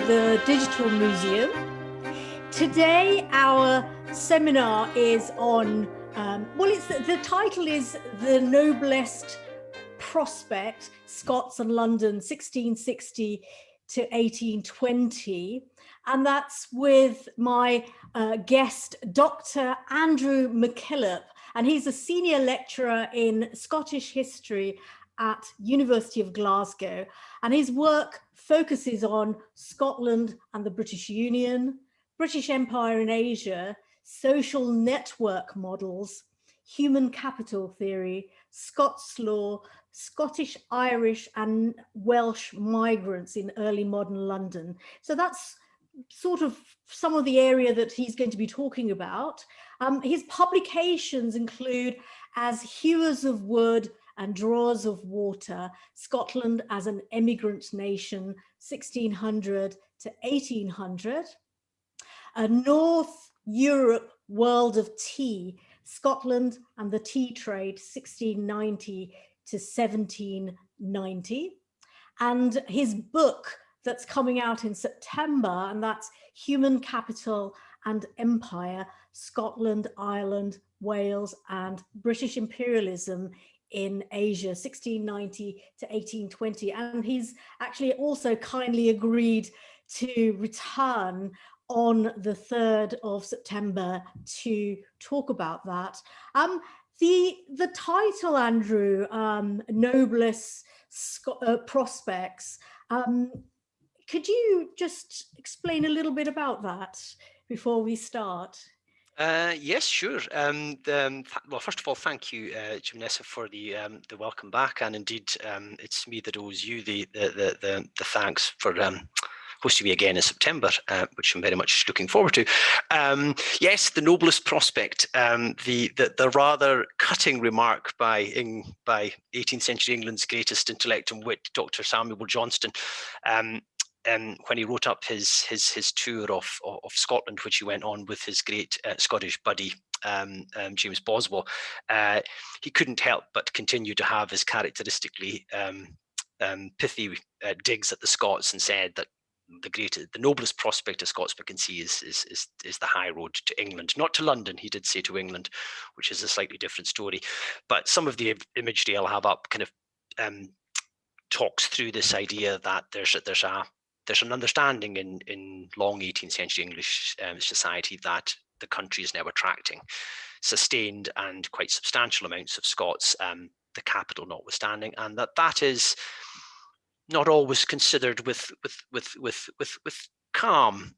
the Digital Museum. Today our seminar is on, the title is The Noblest Prospect, Scots and London, 1660 to 1820. And that's with my guest, Dr Andrew MacKillop, and he's a senior lecturer in Scottish history at University of Glasgow, and his work focuses on Scotland and the British Union, British Empire in Asia, social network models, human capital theory, Scots law, Scottish, Irish and Welsh migrants in early modern London. So that's sort of some of the area that he's going to be talking about. His publications include As Hewers of Wood and Drawers of Water, Scotland as an Emigrant Nation, 1600 to 1800. A North Europe World of Tea, Scotland and the Tea Trade, 1690 to 1790. And his book that's coming out in September, and that's Human Capital and Empire, Scotland, Ireland, Wales and British Imperialism in Asia, 1690 to 1820. And he's actually also kindly agreed to return on the 3rd of September to talk about that. The title, Andrew, Noblest Prospects, could you just explain a little bit about that before we start? Yes, sure. Well, first of all, thank you, Jibunnessa, for the welcome back, and indeed, it's me that owes you the thanks for hosting me again in September, which I'm very much looking forward to. Yes, the noblest prospect. The rather cutting remark by 18th century England's greatest intellect and wit, Dr. Samuel Johnston. When he wrote up his tour of Scotland, which he went on with his great Scottish buddy, James Boswell, he couldn't help but continue to have his characteristically pithy digs at the Scots, and said that the noblest prospect a Scotsman can see is the high road to England, not to London. He did say to England, which is a slightly different story. But some of the imagery I'll have up kind of talks through this idea that there's an understanding in long 18th century English society that the country is now attracting sustained and quite substantial amounts of Scots, the capital notwithstanding, and that is not always considered with calm,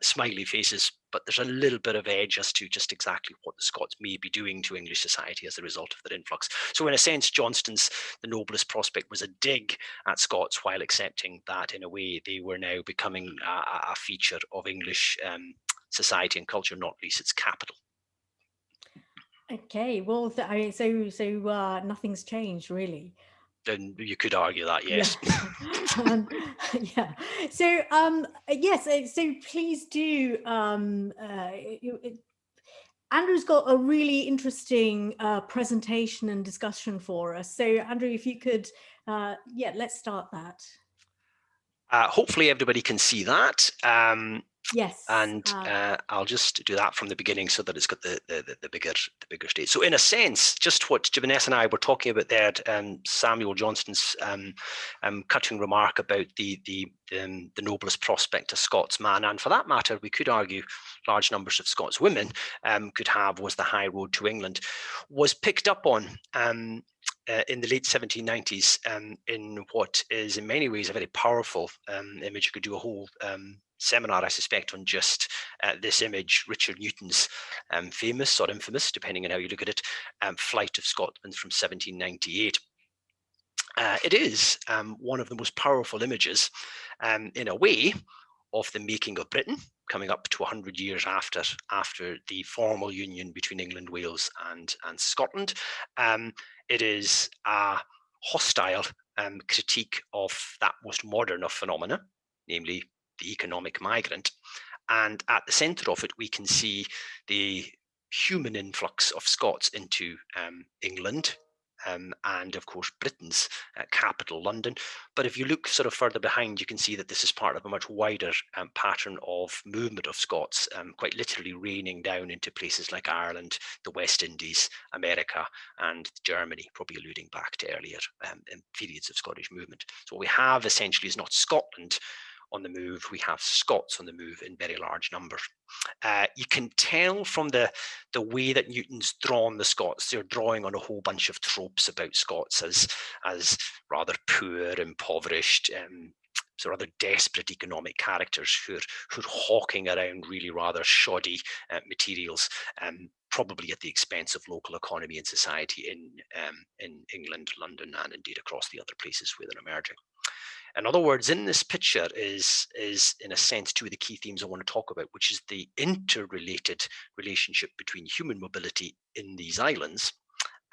smiley faces, but there's a little bit of edge as to just exactly what the Scots may be doing to English society as a result of their influx. So in a sense, Johnston's The Noblest Prospect was a dig at Scots, while accepting that in a way they were now becoming a feature of English society and culture, not least its capital. Okay, well, so nothing's changed really. And you could argue that, yes. Yeah. So yes. So please do. Andrew's got a really interesting presentation and discussion for us. So Andrew, if you could, yeah, let's start that. Hopefully everybody can see that. Yes. And I'll just do that from the beginning so that it's got the bigger stage. So in a sense, just what Jibunnessa and I were talking about there, Samuel Johnston's cutting remark about the noblest prospect a Scots man, and for that matter, we could argue large numbers of Scots women could have, was the high road to England, was picked up on in the late 1790s in what is in many ways a very powerful image. You could do a whole seminar, I suspect, on just this image, Richard Newton's famous or infamous, depending on how you look at it, Flight of Scotland from 1798. It is one of the most powerful images, in a way, of the making of Britain, coming up to 100 years after the formal union between England, Wales and Scotland. It is a hostile critique of that most modern of phenomena, namely the economic migrant. And at the centre of it, we can see the human influx of Scots into England, and of course Britain's capital, London. But if you look sort of further behind, you can see that this is part of a much wider pattern of movement of Scots, quite literally raining down into places like Ireland, the West Indies, America, and Germany, probably alluding back to earlier periods of Scottish movement. So what we have essentially is not Scotland on the move, we have Scots on the move in very large numbers. You can tell from the way that Newton's drawn the Scots, they're drawing on a whole bunch of tropes about Scots as rather poor, impoverished, so rather desperate economic characters who are hawking around really rather shoddy materials, probably at the expense of local economy and society in England, London, and indeed across the other places where they're emerging. In other words, in this picture is in a sense two of the key themes I want to talk about, which is the interrelated relationship between human mobility in these islands,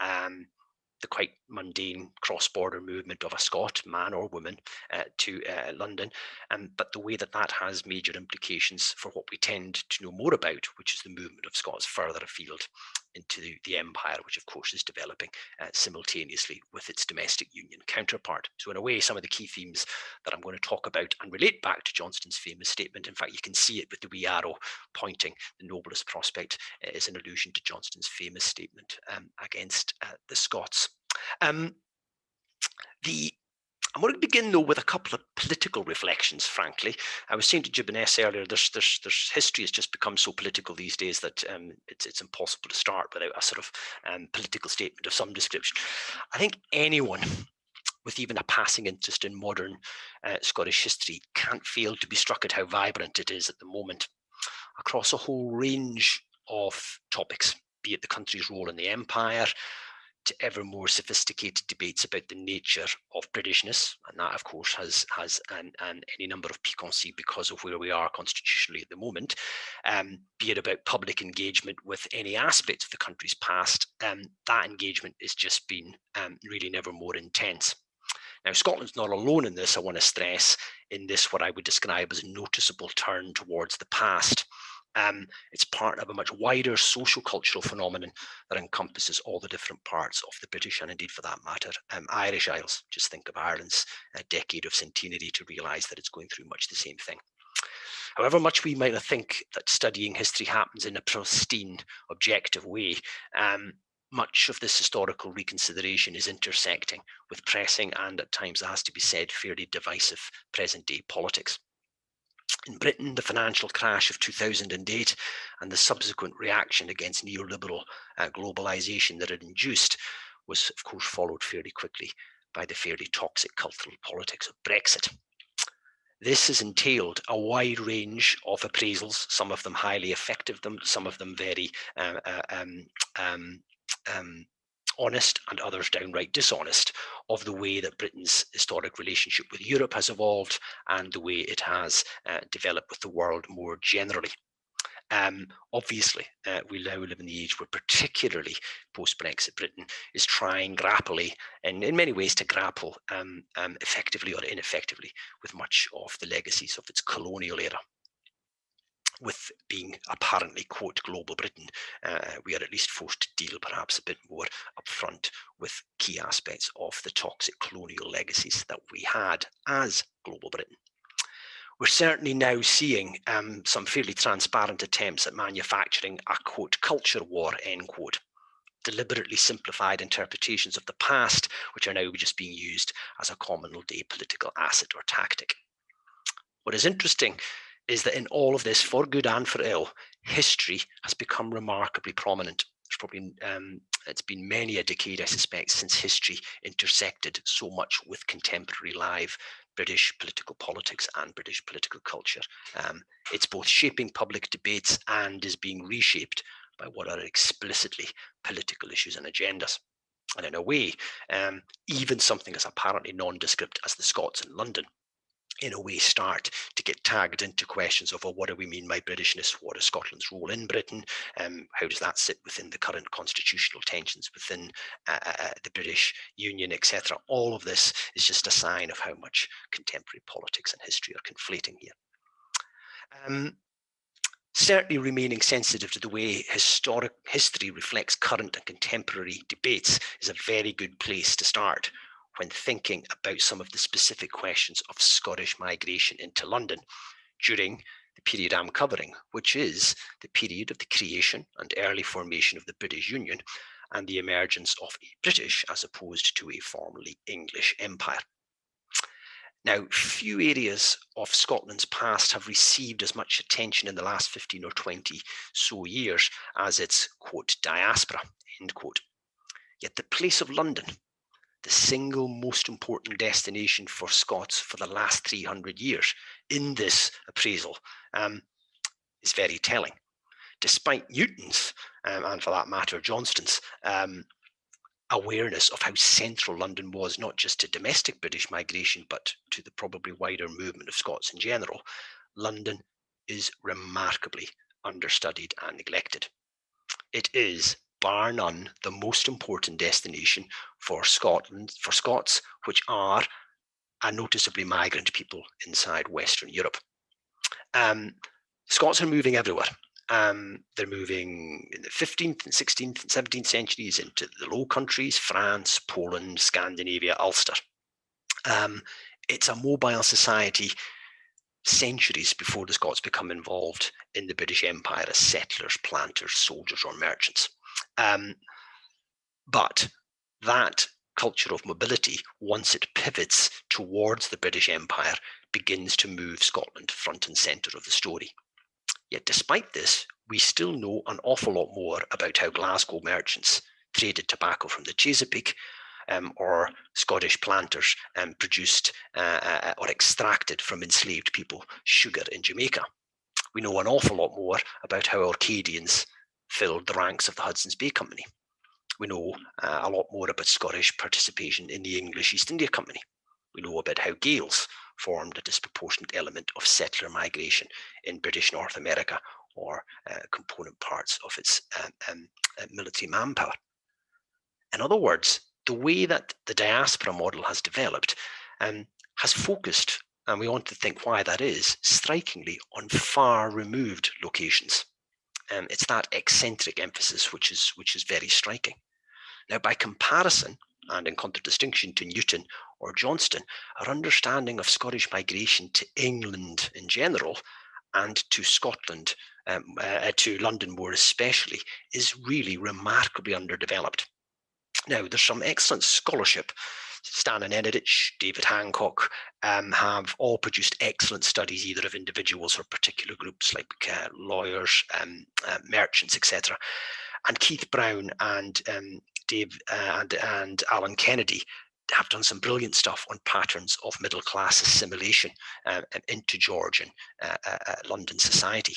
the quite mundane cross-border movement of a Scot, man or woman, to London, but the way that that has major implications for what we tend to know more about, which is the movement of Scots further afield into the empire, which of course is developing simultaneously with its domestic union counterpart. So in a way, some of the key themes that I'm going to talk about and relate back to Johnston's famous statement, in fact, you can see it with the wee arrow pointing, the noblest prospect is an allusion to Johnston's famous statement against the Scots. I'm going to begin though with a couple of political reflections, frankly. I was saying to Jibunnessa earlier, there's history has just become so political these days that it's impossible to start without a sort of political statement of some description. I think anyone with even a passing interest in modern Scottish history can't fail to be struck at how vibrant it is at the moment across a whole range of topics, be it the country's role in the empire, to ever more sophisticated debates about the nature of Britishness, and that of course has any number of piquancy because of where we are constitutionally at the moment, be it about public engagement with any aspect of the country's past, that engagement has just been really never more intense. Now, Scotland's not alone in this, I want to stress, in this what I would describe as a noticeable turn towards the past. It's part of a much wider social cultural phenomenon that encompasses all the different parts of the British and indeed for that matter Irish Isles. Just think of Ireland's decade of centenary to realise that it's going through much the same thing. However much we might think that studying history happens in a pristine, objective way, much of this historical reconsideration is intersecting with pressing and at times, it has to be said, fairly divisive present-day politics. In Britain, the financial crash of 2008 and the subsequent reaction against neoliberal globalization that it induced was, of course, followed fairly quickly by the fairly toxic cultural politics of Brexit. This has entailed a wide range of appraisals, some of them highly effective, some of them very honest and others downright dishonest, of the way that Britain's historic relationship with Europe has evolved and the way it has developed with the world more generally. Obviously, we now live in the age where particularly post-Brexit Britain is trying grappily, and in many ways to grapple effectively or ineffectively with much of the legacies of its colonial era. With being apparently, quote, global Britain, we are at least forced to deal perhaps a bit more upfront with key aspects of the toxic colonial legacies that we had as global Britain. We're certainly now seeing some fairly transparent attempts at manufacturing a, quote, culture war, end quote, deliberately simplified interpretations of the past, which are now just being used as a common day political asset or tactic. What is interesting is that in all of this, for good and for ill, history has become remarkably prominent. There's probably, it's been many a decade, I suspect, since history intersected so much with contemporary live British political politics and British political culture. It's both shaping public debates and is being reshaped by what are explicitly political issues and agendas. And in a way, even something as apparently nondescript as the Scots and London, in a way, start to get tagged into questions of, well, what do we mean by Britishness? What is Scotland's role in Britain? How does that sit within the current constitutional tensions within the British Union, etc.? All of this is just a sign of how much contemporary politics and history are conflating here. certainly remaining sensitive to the way historic history reflects current and contemporary debates is a very good place to start when thinking about some of the specific questions of Scottish migration into London during the period I'm covering, which is the period of the creation and early formation of the British Union and the emergence of a British as opposed to a formerly English empire. Now, few areas of Scotland's past have received as much attention in the last 15 or 20 so years as its, quote, diaspora, end quote. Yet the place of London, the single most important destination for Scots for the last 300 years in this appraisal, is very telling. Despite Newton's, and for that matter, Johnston's, awareness of how central London was, not just to domestic British migration, but to the probably wider movement of Scots in general, London is remarkably understudied and neglected. It is, bar none, the most important destination for Scots, which are a noticeably migrant people inside Western Europe. Scots are moving everywhere. They're moving in the 15th and 16th and 17th centuries into the Low Countries, France, Poland, Scandinavia, Ulster. It's a mobile society centuries before the Scots become involved in the British Empire as settlers, planters, soldiers, or merchants. But that culture of mobility, once it pivots towards the British Empire, begins to move Scotland front and centre of the story. Yet despite this, we still know an awful lot more about how Glasgow merchants traded tobacco from the Chesapeake, or Scottish planters produced or extracted from enslaved people sugar in Jamaica. We know an awful lot more about how Orcadians filled the ranks of the Hudson's Bay Company. We know a lot more about Scottish participation in the English East India Company. We know about how Gaels formed a disproportionate element of settler migration in British North America, or component parts of its military manpower. In other words, the way that the diaspora model has developed has focused, and we want to think why that is, strikingly on far removed locations. It's that eccentric emphasis which is very striking. Now, by comparison, and in contradistinction to Newton or Johnston, our understanding of Scottish migration to England in general and to Scotland, to London more especially, is really remarkably underdeveloped. Now, there's some excellent scholarship. Stan and Enidich, David Hancock have all produced excellent studies, either of individuals or particular groups like lawyers, merchants, etc. And Keith Brown and Dave and Alan Kennedy have done some brilliant stuff on patterns of middle-class assimilation into Georgian London society.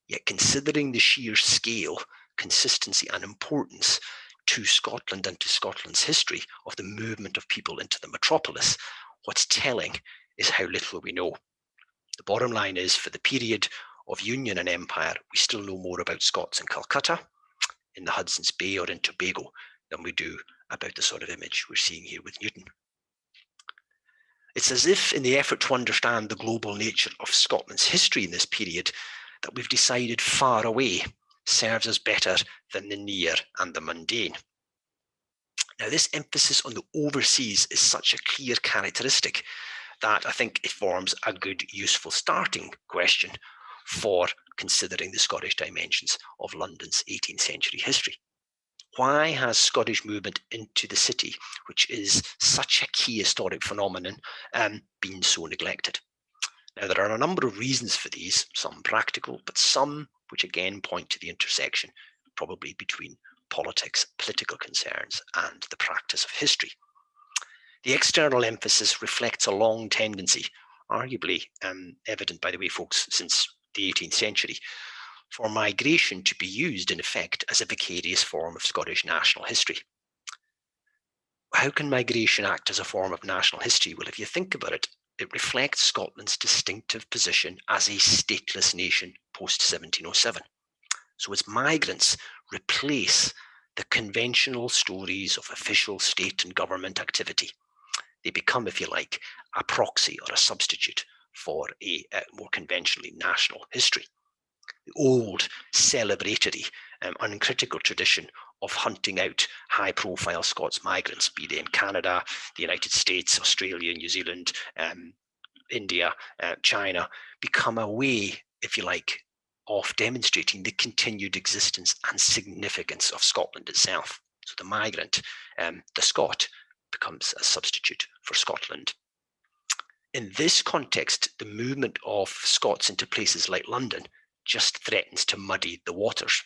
Yet considering the sheer scale, consistency and importance to Scotland and to Scotland's history of the movement of people into the metropolis, what's telling is how little we know. The bottom line is, for the period of Union and Empire, we still know more about Scots in Calcutta, in the Hudson's Bay or in Tobago than we do about the sort of image we're seeing here with Newton. It's as if in the effort to understand the global nature of Scotland's history in this period, that we've decided far away serves us better than the near and the mundane. Now, this emphasis on the overseas is such a clear characteristic that I think it forms a good, useful starting question for considering the Scottish dimensions of London's 18th century history. Why has Scottish movement into the city, which is such a key historic phenomenon, been so neglected? Now, there are a number of reasons for these, some practical, but some which again point to the intersection, probably between politics, political concerns, and the practice of history. The external emphasis reflects a long tendency, arguably evident, by the way, folks, since the 18th century, for migration to be used in effect as a vicarious form of Scottish national history. How can migration act as a form of national history? Well, if you think about it, it reflects Scotland's distinctive position as a stateless nation post-1707. So as migrants replace the conventional stories of official state and government activity, they become, if you like, a proxy or a substitute for a more conventionally national history. the old celebratory, uncritical tradition of hunting out high-profile Scots migrants, be they in Canada, the United States, Australia, New Zealand, India, China, become a way, if you like, of demonstrating the continued existence and significance of Scotland itself. So the migrant, the Scot, becomes a substitute for Scotland. In this context, the movement of Scots into places like London just threatens to muddy the waters,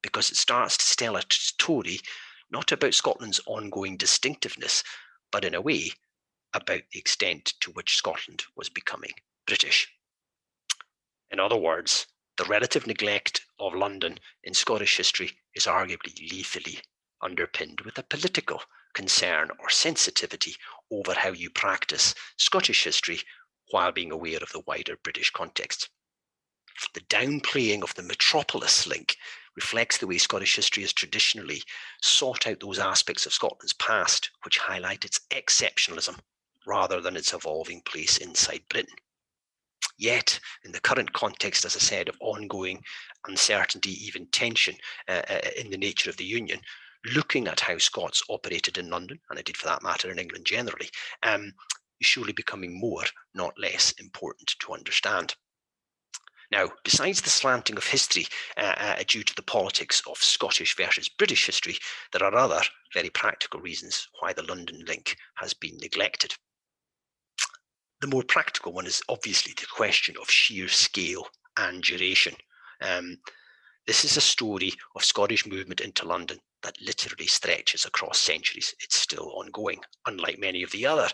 because it starts to tell a story not about Scotland's ongoing distinctiveness, but in a way about the extent to which Scotland was becoming British. In other words, the relative neglect of London in Scottish history is arguably lethally underpinned with a political concern or sensitivity over how you practice Scottish history while being aware of the wider British context. The downplaying of the metropolis link reflects the way Scottish history has traditionally sought out those aspects of Scotland's past which highlight its exceptionalism rather than its evolving place inside Britain. Yet, in the current context, as I said, of ongoing uncertainty, even tension in the nature of the Union, looking at how Scots operated in London, and indeed for that matter in England generally, is surely becoming more, not less, important to understand. Now, besides the slanting of history due to the politics of Scottish versus British history, there are other very practical reasons why the London link has been neglected. The more practical one is obviously the question of sheer scale and duration. This is a story of Scottish movement into London that literally stretches across centuries. It's still ongoing, unlike many of the other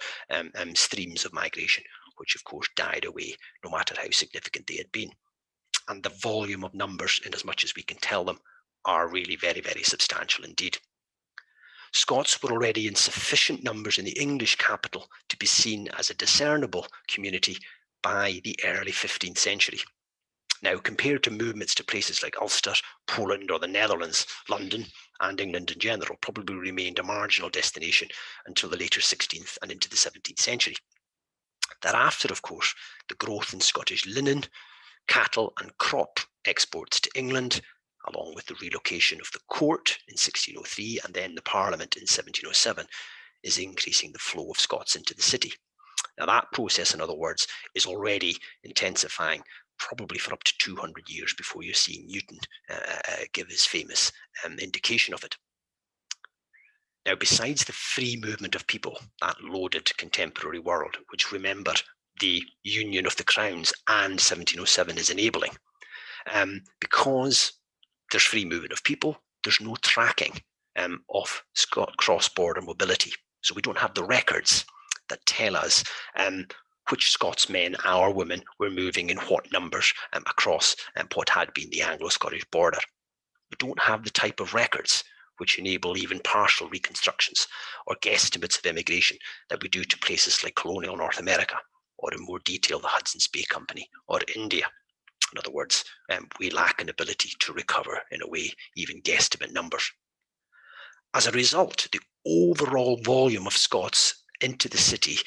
streams of migration, which of course died away no matter how significant they had been. And the volume of numbers, in as much as we can tell them, are really very, very substantial indeed. Scots were already in sufficient numbers in the English capital to be seen as a discernible community by the early 15th century. Now, compared to movements to places like Ulster, Poland, or the Netherlands, London, and England in general, probably remained a marginal destination until the later 16th and into the 17th century. Thereafter, of course, the growth in Scottish linen, cattle, and crop exports to England, along with the relocation of the court in 1603 and then the Parliament in 1707, is increasing the flow of Scots into the city. Now, that process, in other words, is already intensifying, probably for up to 200 years before you're seeing Newton give his famous indication of it. Now, besides the free movement of people, that loaded contemporary world, which, remember, the Union of the Crowns and 1707 is enabling, because there's free movement of people, there's no tracking of cross-border mobility. So we don't have the records that tell us which Scots men or women were moving in what numbers across what had been the Anglo-Scottish border. We don't have the type of records which enable even partial reconstructions or guesstimates of immigration that we do to places like colonial North America, or in more detail, the Hudson's Bay Company or India. In other words, we lack an ability to recover, in a way, even guesstimate numbers. As a result, the overall volume of Scots into the city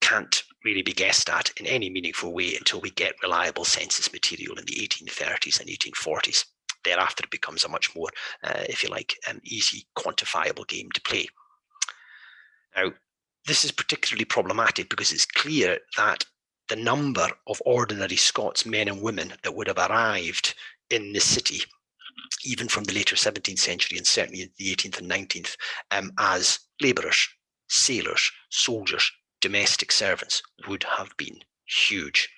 can't really be guessed at in any meaningful way until we get reliable census material in the 1830s and 1840s. Thereafter, it becomes a much more, if you like, easy quantifiable game to play. Now, this is particularly problematic because it's clear that the number of ordinary Scots men and women that would have arrived in the city, even from the later 17th century and certainly in the 18th and 19th, as labourers, sailors, soldiers, domestic servants, would have been huge.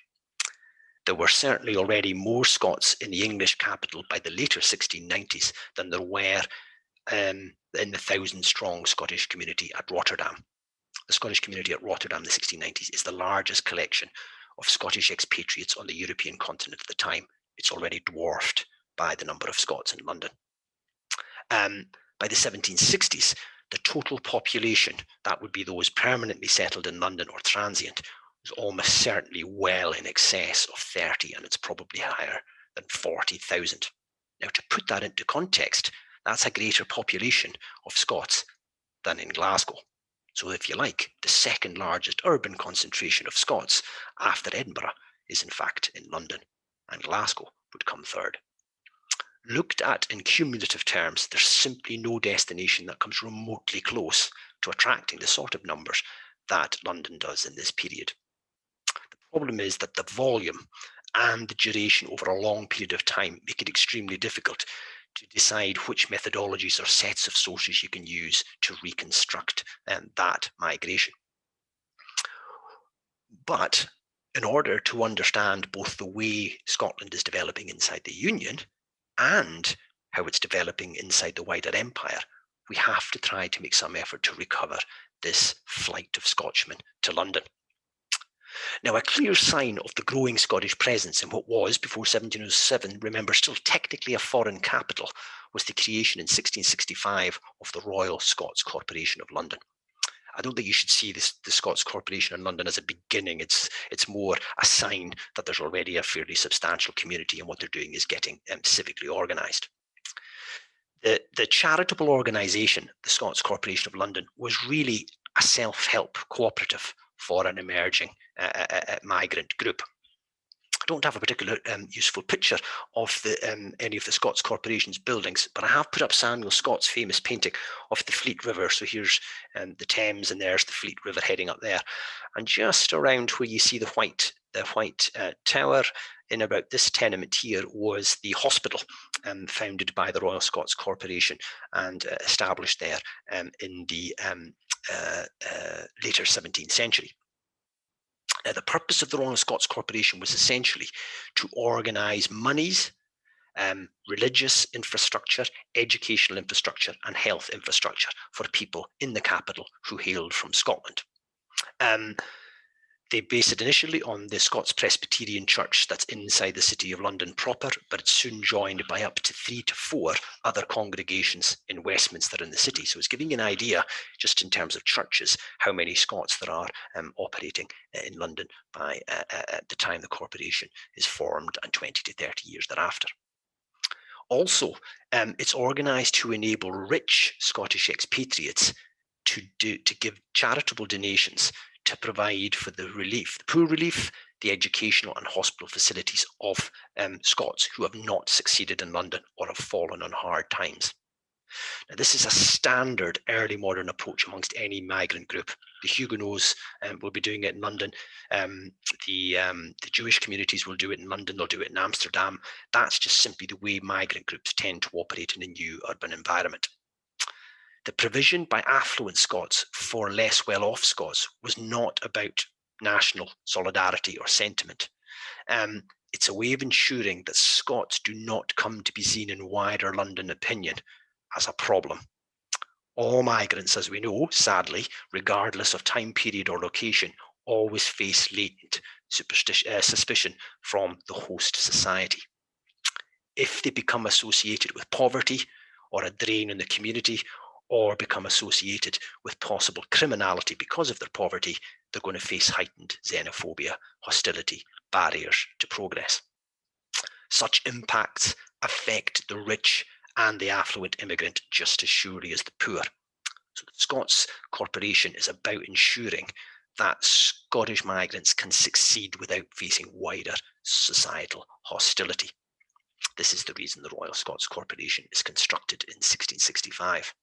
There were certainly already more Scots in the English capital by the later 1690s than there were in the 1,000-strong Scottish community at Rotterdam. The Scottish community at Rotterdam in the 1690s is the largest collection of Scottish expatriates on the European continent at the time. It's already dwarfed by the number of Scots in London. By the 1760s, the total population, that would be those permanently settled in London or transient, was almost certainly well in excess of 30, and it's probably higher than 40,000. Now, to put that into context, that's a greater population of Scots than in Glasgow. So if you like, the second largest urban concentration of Scots after Edinburgh is in fact in London. and Glasgow would come third. Looked at in cumulative terms, there's simply no destination that comes remotely close to attracting the sort of numbers that London does in this period. The problem is that the volume and the duration over a long period of time make it extremely difficult to decide which methodologies or sets of sources you can use to reconstruct that migration. But in order to understand both the way Scotland is developing inside the Union and how it's developing inside the wider empire, we have to try to make some effort to recover this flight of Scotchmen to London. Now, a clear sign of the growing Scottish presence in what was, before 1707, remember, still technically a foreign capital, was the creation in 1665 of the Royal Scots Corporation of London. I don't think you should see the Scots Corporation in London as a beginning. It's more a sign that there's already a fairly substantial community, and what they're doing is getting civically organised. The charitable organisation, the Scots Corporation of London, was really a self-help cooperative for an emerging migrant group. I don't have a particular useful picture of any of the Scots Corporation's buildings, but I have put up Samuel Scott's famous painting of the Fleet River. So here's the Thames, and there's the Fleet River heading up there. And just around where you see the white tower, in about this tenement here, was the hospital founded by the Royal Scots Corporation and established there in the later 17th century. Now, the purpose of the Royal Scots Corporation was essentially to organise monies, religious infrastructure, educational infrastructure, and health infrastructure for people in the capital who hailed from Scotland. They based it initially on the Scots Presbyterian Church that's inside the city of London proper, but it's soon joined by up to 3 to 4 other congregations in Westminster in the city. So it's giving you an idea, just in terms of churches, how many Scots there are operating in London by at the time the corporation is formed, and 20 to 30 years thereafter. Also, it's organised to enable rich Scottish expatriates to give charitable donations to provide for the poor relief, the educational and hospital facilities of Scots who have not succeeded in London or have fallen on hard times. Now, this is a standard early modern approach amongst any migrant group. The Huguenots will be doing it in London. The Jewish communities will do it in London. They'll do it in Amsterdam. That's just simply the way migrant groups tend to operate in a new urban environment. The provision by affluent Scots for less well-off Scots was not about national solidarity or sentiment. It's a way of ensuring that Scots do not come to be seen in wider London opinion as a problem. All migrants, as we know, sadly, regardless of time period or location, always face latent suspicion from the host society. If they become associated with poverty or a drain on the community, or become associated with possible criminality because of their poverty, they're going to face heightened xenophobia, hostility, barriers to progress. Such impacts affect the rich and the affluent immigrant just as surely as the poor. So the Scots Corporation is about ensuring that Scottish migrants can succeed without facing wider societal hostility. This is the reason the Royal Scots Corporation is constructed in 1665.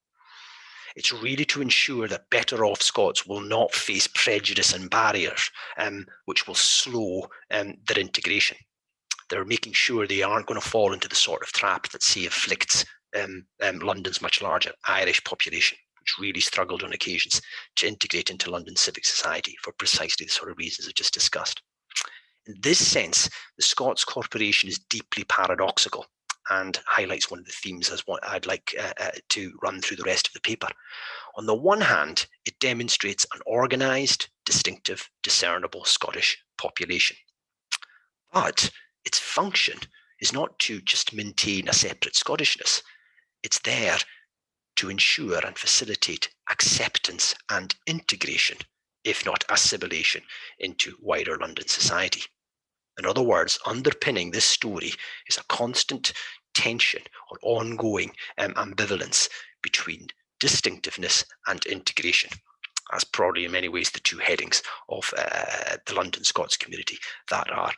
It's really to ensure that better off Scots will not face prejudice and barriers, which will slow their integration. They're making sure they aren't going to fall into the sort of trap that, say, afflicts London's much larger Irish population, which really struggled on occasions to integrate into London civic society for precisely the sort of reasons I just discussed. In this sense, the Scots Corporation is deeply paradoxical and highlights one of the themes as what I'd like to run through the rest of the paper. On the one hand, it demonstrates an organised, distinctive, discernible Scottish population. But its function is not to just maintain a separate Scottishness. It's there to ensure and facilitate acceptance and integration, if not assimilation, into wider London society. In other words, underpinning this story is a constant tension or ongoing ambivalence between distinctiveness and integration. That's probably in many ways the two headings of the London Scots community that are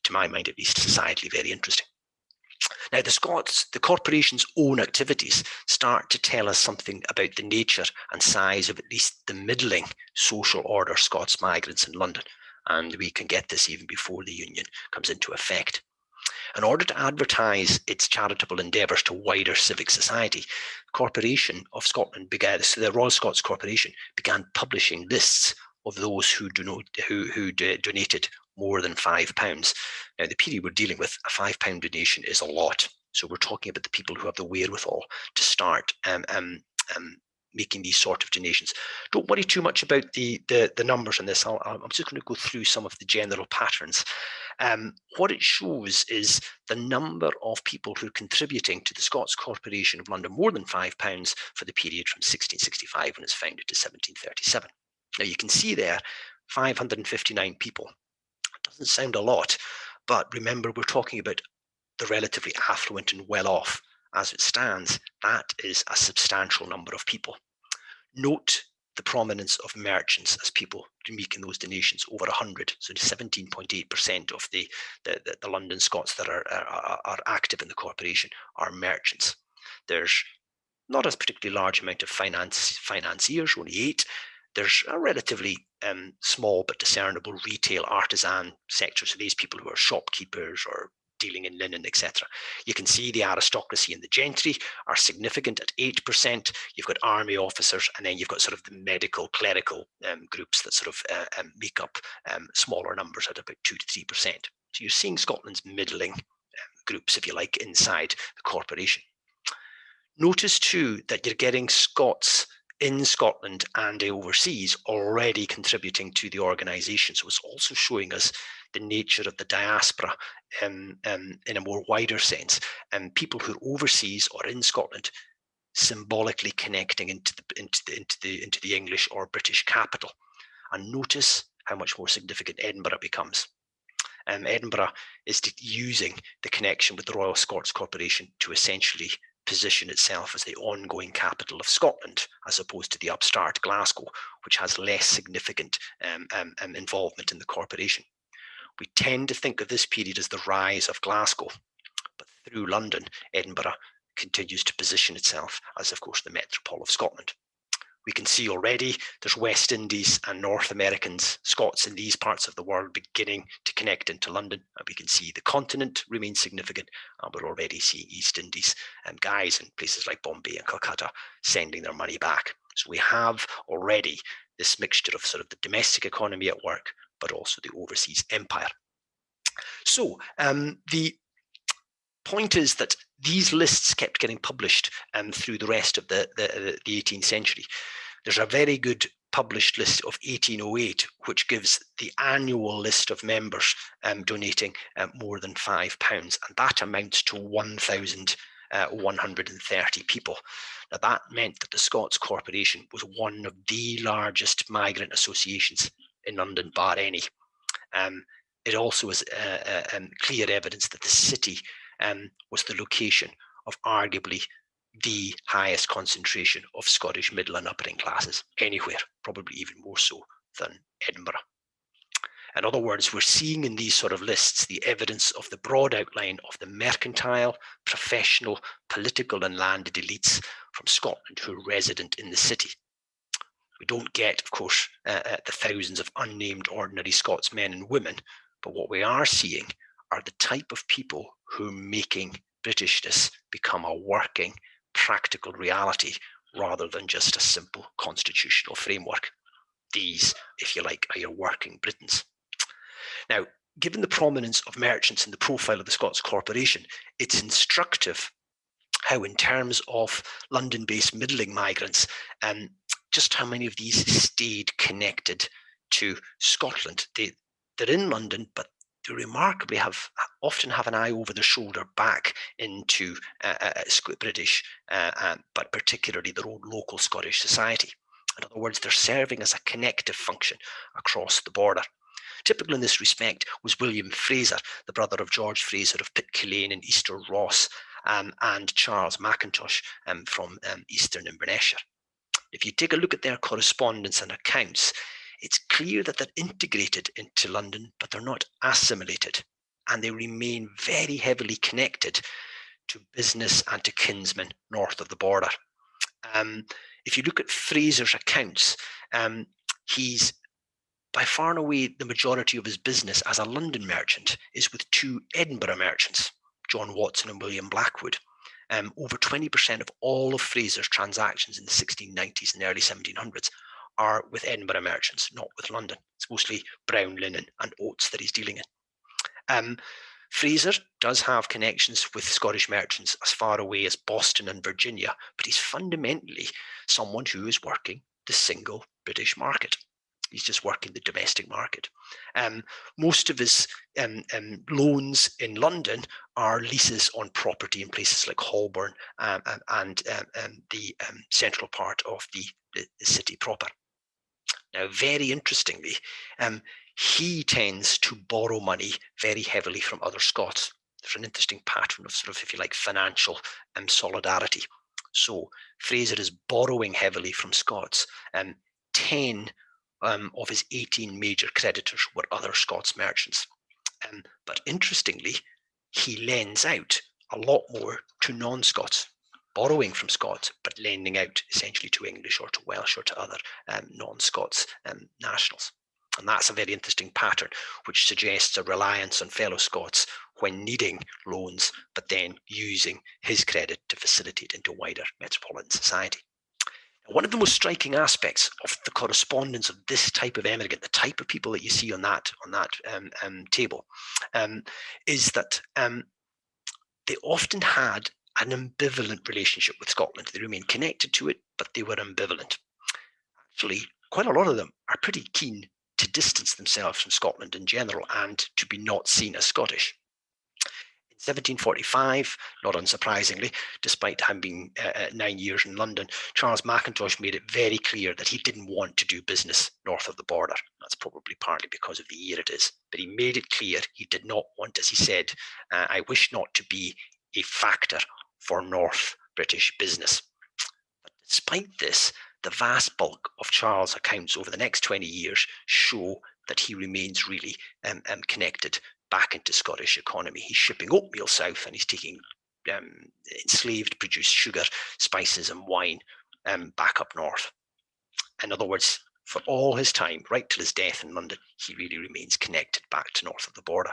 to my mind at least, societally very interesting. Now, the corporation's own activities start to tell us something about the nature and size of at least the middling social order Scots migrants in London. And we can get this even before the union comes into effect. In order to advertise its charitable endeavours to wider civic society, the Corporation of Scotland so the Royal Scots Corporation began publishing lists of those who donated more than £5. Now, the period we're dealing with, a £5 donation is a lot. So we're talking about the people who have the wherewithal to start making these sort of donations. Don't worry too much about the numbers on this. I'm just going to go through some of the general patterns. What it shows is the number of people who are contributing to the Scots Corporation of London more than £5 for the period from 1665 when it's founded to 1737. Now you can see there 559 people. It doesn't sound a lot, but remember we're talking about the relatively affluent and well-off. As it stands, that is a substantial number of people. Note the prominence of merchants as people making those donations, over 100, so 17.8% of the London Scots that are active in the corporation are merchants. There's not a particularly large amount of financiers, only 8. There's a relatively small but discernible retail artisan sector, so these people who are shopkeepers or dealing in linen, etc. You can see the aristocracy and the gentry are significant at 8%. You've got army officers, and then you've got sort of the medical, clerical groups that sort of make up smaller numbers at about 2 to 3%. So you're seeing Scotland's middling groups, if you like, inside the corporation. Notice too that you're getting Scots in Scotland and overseas already contributing to the organisation. So it's also showing us the nature of the diaspora in a more wider sense, and people who are overseas or in Scotland symbolically connecting into the English or British capital. And notice how much more significant Edinburgh becomes. Edinburgh is using the connection with the Royal Scots Corporation to essentially position itself as the ongoing capital of Scotland, as opposed to the upstart Glasgow, which has less significant involvement in the corporation. We tend to think of this period as the rise of Glasgow, but through London, Edinburgh continues to position itself as, of course, the metropole of Scotland. We can see already there's West Indies and North Americans, Scots in these parts of the world beginning to connect into London. And we can see the continent remains significant. And we're already seeing East Indies and guys in places like Bombay and Calcutta sending their money back. So we have already this mixture of sort of the domestic economy at work, but also the overseas empire. So the point is that these lists kept getting published through the rest of the 18th century. There's a very good published list of 1808, which gives the annual list of members donating more than £5, and that amounts to 1,130 people. Now that meant that the Scots Corporation was one of the largest migrant associations in London, bar any. It also is clear evidence that the city was the location of arguably the highest concentration of Scottish middle and upper classes anywhere, probably even more so than Edinburgh. In other words, we're seeing in these sort of lists the evidence of the broad outline of the mercantile, professional, political and landed elites from Scotland who are resident in the city. We don't get, of course, the thousands of unnamed ordinary Scots men and women, but what we are seeing are the type of people who are making Britishness become a working, practical reality rather than just a simple constitutional framework. These, if you like, are your working Britons. Now, given the prominence of merchants in the profile of the Scots Corporation, it's instructive how, in terms of London-based middling migrants, just how many of these stayed connected to Scotland. They're in London, but they remarkably often have an eye over their shoulder back into British, but particularly their own local Scottish society. In other words, they're serving as a connective function across the border. Typical in this respect was William Fraser, the brother of George Fraser of Pitcairn and Easter Ross, and Charles Mackintosh from Eastern Inverness. If you take a look at their correspondence and accounts, it's clear that they're integrated into London, but they're not assimilated. and they remain very heavily connected to business and to kinsmen north of the border. If you look at Fraser's accounts, he's by far and away the majority of his business as a London merchant is with two Edinburgh merchants, John Watson and William Blackwood. Over 20% of all of Fraser's transactions in the 1690s and early 1700s are with Edinburgh merchants, not with London. It's mostly brown linen and oats that he's dealing in. Fraser does have connections with Scottish merchants as far away as Boston and Virginia, but he's fundamentally someone who is working the single British market. He's just working the domestic market. Most of his loans in London are leases on property in places like Holborn and the central part of the city proper. Now, very interestingly, he tends to borrow money very heavily from other Scots. There's an interesting pattern of sort of, if you like, financial solidarity. So Fraser is borrowing heavily from Scots. 10 of his 18 major creditors were other Scots merchants. But interestingly, he lends out a lot more to non-Scots, borrowing from Scots, but lending out essentially to English or to Welsh or to other non-Scots nationals. And that's a very interesting pattern, which suggests a reliance on fellow Scots when needing loans, but then using his credit to facilitate into wider metropolitan society. Now, one of the most striking aspects of the correspondence of this type of emigrant, the type of people that you see on that table, is that they often had an ambivalent relationship with Scotland. They remained connected to it, but they were ambivalent. Actually, quite a lot of them are pretty keen to distance themselves from Scotland in general and to be not seen as Scottish. In 1745, not unsurprisingly, despite having been 9 years in London, Charles Mackintosh made it very clear that he didn't want to do business north of the border. That's probably partly because of the year it is, but he made it clear he did not want, as he said, I wish not to be a factor for North British business. But despite this, the vast bulk of Charles' accounts over the next 20 years show that he remains really connected back into Scottish economy. He's shipping oatmeal south and he's taking enslaved produced sugar, spices and wine back up north. In other words, for all his time, right till his death in London, he really remains connected back to north of the border.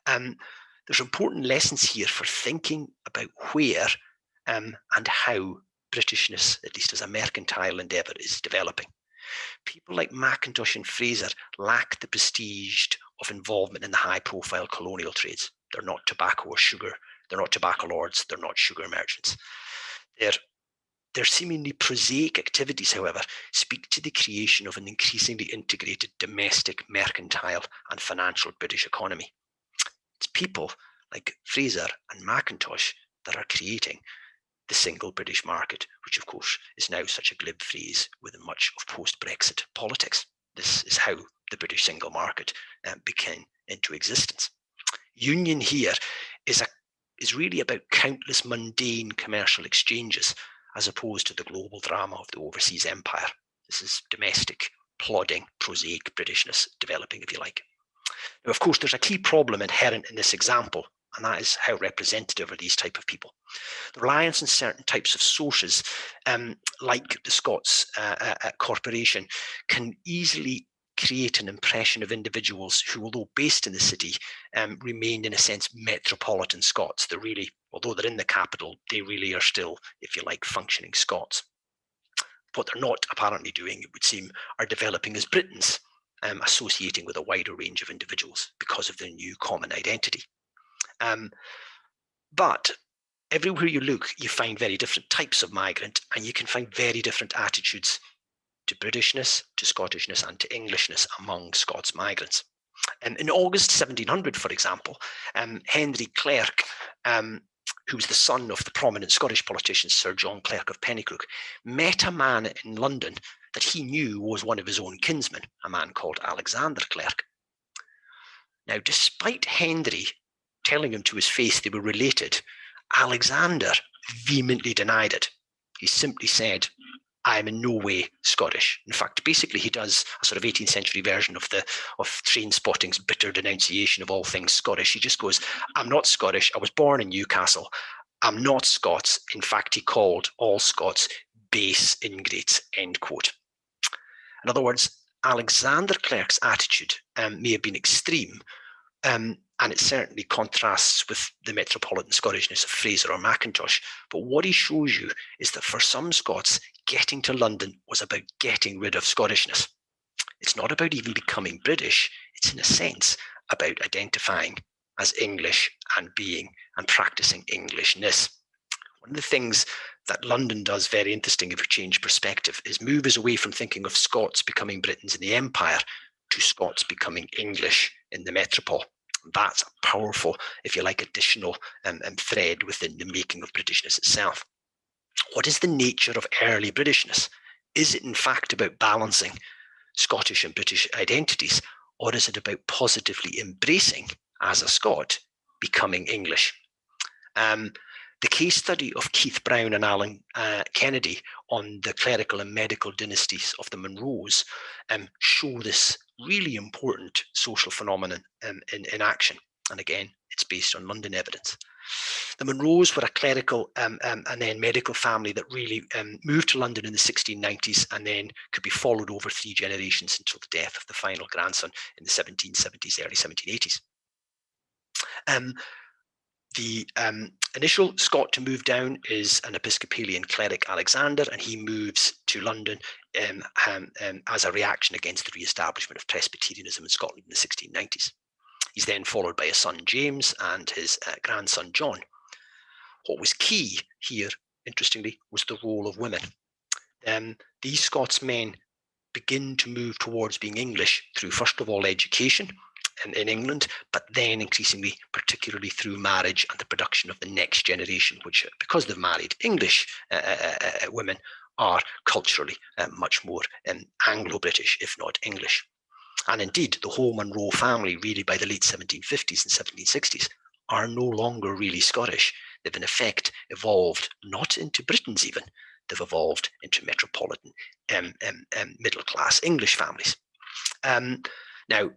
There's important lessons here for thinking about where and how Britishness, at least as a mercantile endeavour, is developing. People like Mackintosh and Fraser lack the prestige of involvement in the high-profile colonial trades. They're not tobacco or sugar. They're not tobacco lords. They're not sugar merchants. Their seemingly prosaic activities, however, speak to the creation of an increasingly integrated domestic, mercantile and financial British economy. It's people like Fraser and Mackintosh that are creating the single British market, which of course is now such a glib phrase within much of post-Brexit politics. This is how the British single market became into existence. Union here is really about countless mundane commercial exchanges as opposed to the global drama of the overseas empire. This is domestic, plodding, prosaic Britishness developing, if you like. Now, of course, there's a key problem inherent in this example, and that is how representative are these type of people. The reliance on certain types of sources, like the Scots Corporation, can easily create an impression of individuals who, although based in the city, remained in a sense metropolitan Scots. They're really, although they're in the capital, they really are still, if you like, functioning Scots. What they're not apparently doing, it would seem, are developing as Britons, associating with a wider range of individuals because of their new common identity. But everywhere you look, you find very different types of migrant, and you can find very different attitudes to Britishness, to Scottishness, and to Englishness among Scots migrants. In August 1700, for example, Henry Clerk, who was the son of the prominent Scottish politician Sir John Clerk of Penicuik, met a man in London that he knew was one of his own kinsmen, a man called Alexander Clerk. Now, despite Henry telling him to his face they were related, Alexander vehemently denied it. He simply said, I'm in no way Scottish. In fact, basically he does a sort of 18th century version of Trainspotting's bitter denunciation of all things Scottish. He just goes, I'm not Scottish. I was born in Newcastle. I'm not Scots. In fact, he called all Scots base ingrates, end quote. In other words, Alexander Clerk's attitude may have been extreme, and it certainly contrasts with the metropolitan Scottishness of Fraser or Mackintosh. But what he shows you is that for some Scots, getting to London was about getting rid of Scottishness. It's not about even becoming British. It's in a sense about identifying as English and being and practicing Englishness. One of the things that London does very interesting if we change perspective is move us away from thinking of Scots becoming Britons in the Empire to Scots becoming English in the metropole. That's a powerful, if you like, additional thread within the making of Britishness itself. What is the nature of early Britishness? Is it in fact about balancing Scottish and British identities, or is it about positively embracing, as a Scot, becoming English? The case study of Keith Brown and Alan Kennedy on the clerical and medical dynasties of the Monroes show this really important social phenomenon in action. And again, it's based on London evidence. The Monroes were a clerical and then medical family that really moved to London in the 1690s and then could be followed over 3 generations until the death of the final grandson in the 1770s, early 1780s. The initial Scot to move down is an Episcopalian cleric, Alexander, and he moves to London as a reaction against the re-establishment of Presbyterianism in Scotland in the 1690s. He's then followed by his son James and his grandson John. What was key here, interestingly, was the role of women. These Scots men begin to move towards being English through, first of all, education in England, but then increasingly, particularly through marriage and the production of the next generation, which, because they've married English women, are culturally much more Anglo-British, if not English. And indeed, the whole Monroe family, really by the late 1750s and 1760s, are no longer really Scottish. They've in effect evolved not into Britons even, they've evolved into metropolitan middle-class English families. Now,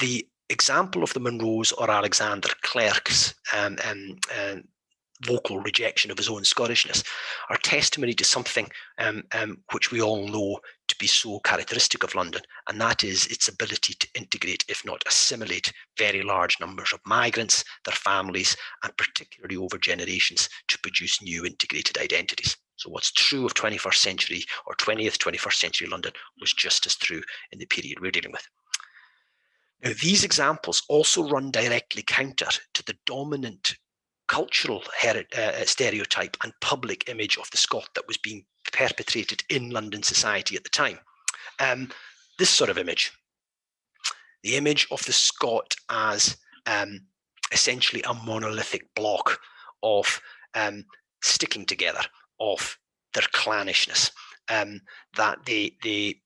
the example of the Monroes or Alexander Clerk's vocal rejection of his own Scottishness are testimony to something which we all know to be so characteristic of London, and that is its ability to integrate, if not assimilate, very large numbers of migrants, their families, and particularly over generations to produce new integrated identities. So what's true of 21st century or 21st century London was just as true in the period we're dealing with. Now, these examples also run directly counter to the dominant cultural stereotype and public image of the Scot that was being perpetrated in London society at the time. This sort of image, the image of the Scot as essentially a monolithic block of sticking together, of their clannishness, that they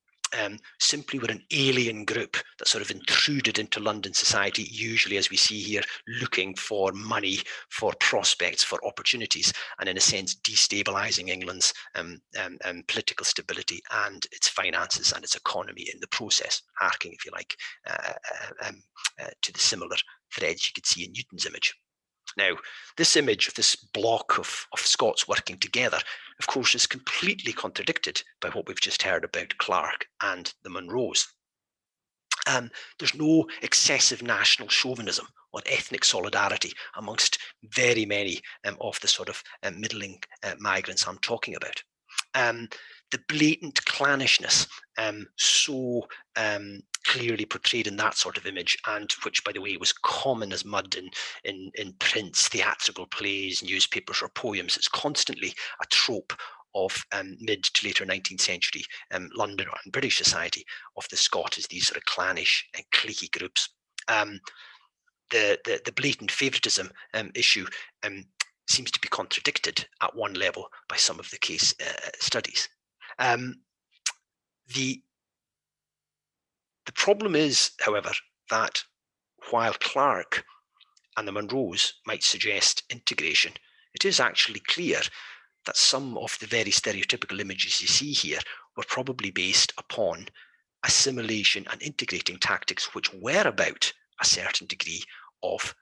simply were an alien group that sort of intruded into London society, usually, as we see here, looking for money, for prospects, for opportunities, and in a sense destabilizing England's political stability and its finances and its economy in the process, harking, if you like, to the similar threads you could see in Newton's image. Now, this image of this block of Scots working together, of course, is completely contradicted by what we've just heard about Clark and the Monroes. There's no excessive national chauvinism or ethnic solidarity amongst very many of the sort of middling migrants I'm talking about. The blatant clannishness so clearly portrayed in that sort of image, and which, by the way, was common as mud in prints, theatrical plays, newspapers, or poems. It's constantly a trope of mid to later 19th century London and British society of the Scot as these sort of clannish and cliquey groups. The blatant favouritism issue seems to be contradicted at one level by some of the case studies. The problem is, however, that while Clark and the Monroes might suggest integration, it is actually clear that some of the very stereotypical images you see here were probably based upon assimilation and integrating tactics which were about a certain degree of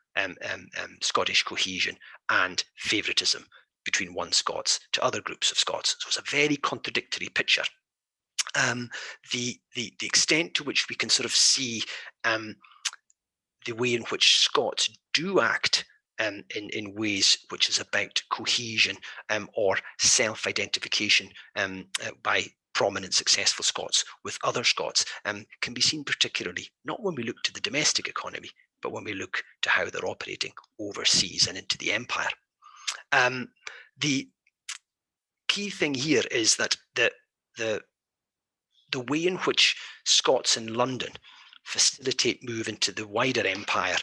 Scottish cohesion and favouritism between one Scots to other groups of Scots. So it's a very contradictory picture. The extent to which we can sort of see the way in which Scots do act in ways which is about cohesion or self-identification by prominent successful Scots with other Scots can be seen particularly not when we look to the domestic economy, but when we look to how they're operating overseas and into the empire. The key thing here is that the way in which Scots in London facilitate move into the wider empire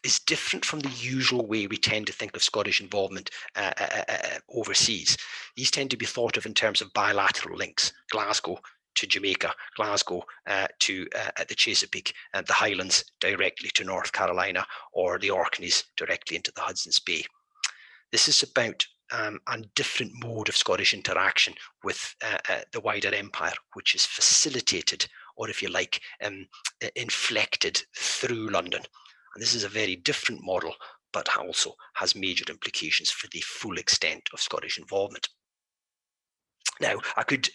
is different from the usual way we tend to think of Scottish involvement overseas. These tend to be thought of in terms of bilateral links, Glasgow to Jamaica, Glasgow to the Chesapeake, and the Highlands directly to North Carolina, or the Orkneys directly into the Hudson's Bay. This is about a different mode of Scottish interaction with the wider empire, which is facilitated, or if you like, inflected through London. And this is a very different model, but also has major implications for the full extent of Scottish involvement. Now, I could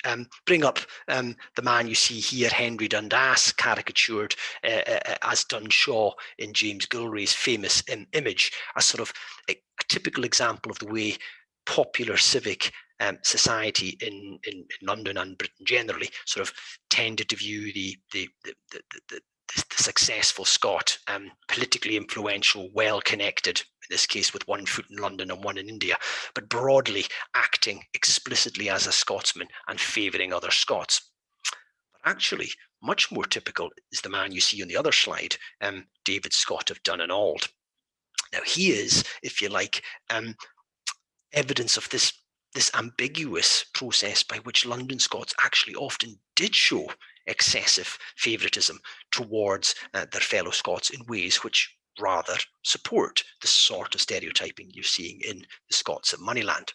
bring up the man you see here, Henry Dundas, caricatured as Dunshaw in James Gilray's famous image, as sort of a typical example of the way popular civic society in London and Britain generally sort of tended to view the successful Scot, politically influential, well-connected, in this case with one foot in London and one in India, but broadly acting explicitly as a Scotsman and favouring other Scots. But actually, much more typical is the man you see on the other slide, David Scott of Dun-and-Ald. Now, he is, if you like, evidence of this ambiguous process by which London Scots actually often did show excessive favouritism towards their fellow Scots in ways which rather support the sort of stereotyping you're seeing in the Scots of Moneyland.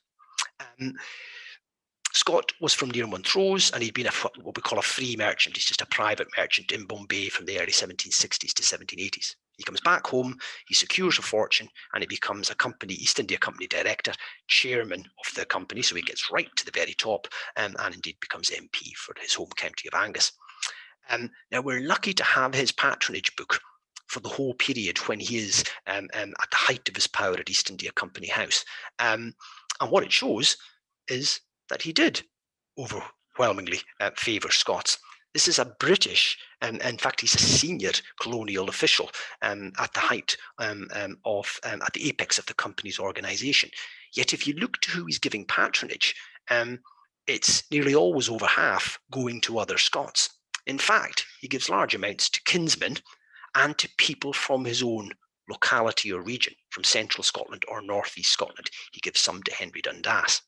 Scott was from near Montrose, and he'd been what we call a free merchant. He's just a private merchant in Bombay from the early 1760s to 1780s. He comes back home, he secures a fortune, and he becomes a East India Company director, chairman of the company, so he gets right to the very top, and indeed becomes MP for his home county of Angus. Now, we're lucky to have his patronage book for the whole period when he is at the height of his power at East India Company House. And what it shows is that he did overwhelmingly favour Scots. This is a British, in fact, he's a senior colonial official at the height at the apex of the company's organisation. Yet if you look to who he's giving patronage, it's nearly always over half going to other Scots. In fact, he gives large amounts to kinsmen and to people from his own locality or region, from central Scotland or northeast Scotland. He gives some to Henry Dundas.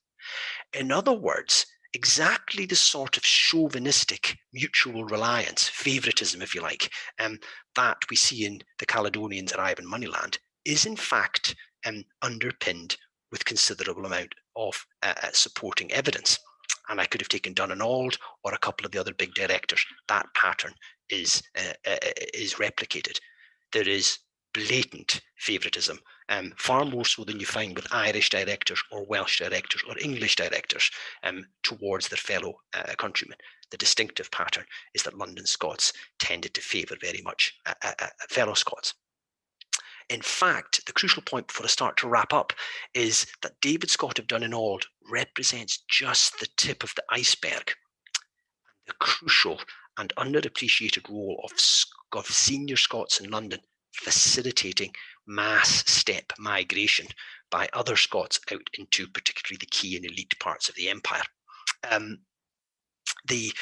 In other words, exactly the sort of chauvinistic mutual reliance, favouritism, if you like, that we see in the Caledonians arrive in Moneyland is in fact underpinned with considerable amount of supporting evidence. And I could have taken Dun-and-Ald or a couple of the other big directors. That pattern is replicated. There is blatant favouritism, far more so than you find with Irish directors or Welsh directors or English directors towards their fellow countrymen. The distinctive pattern is that London Scots tended to favour very much fellow Scots. In fact, the crucial point before I start to wrap up is that David Scott of Dun-and-Ald represents just the tip of the iceberg, the crucial and underappreciated role of senior Scots in London facilitating mass step migration by other Scots out into particularly the key and elite parts of the empire. The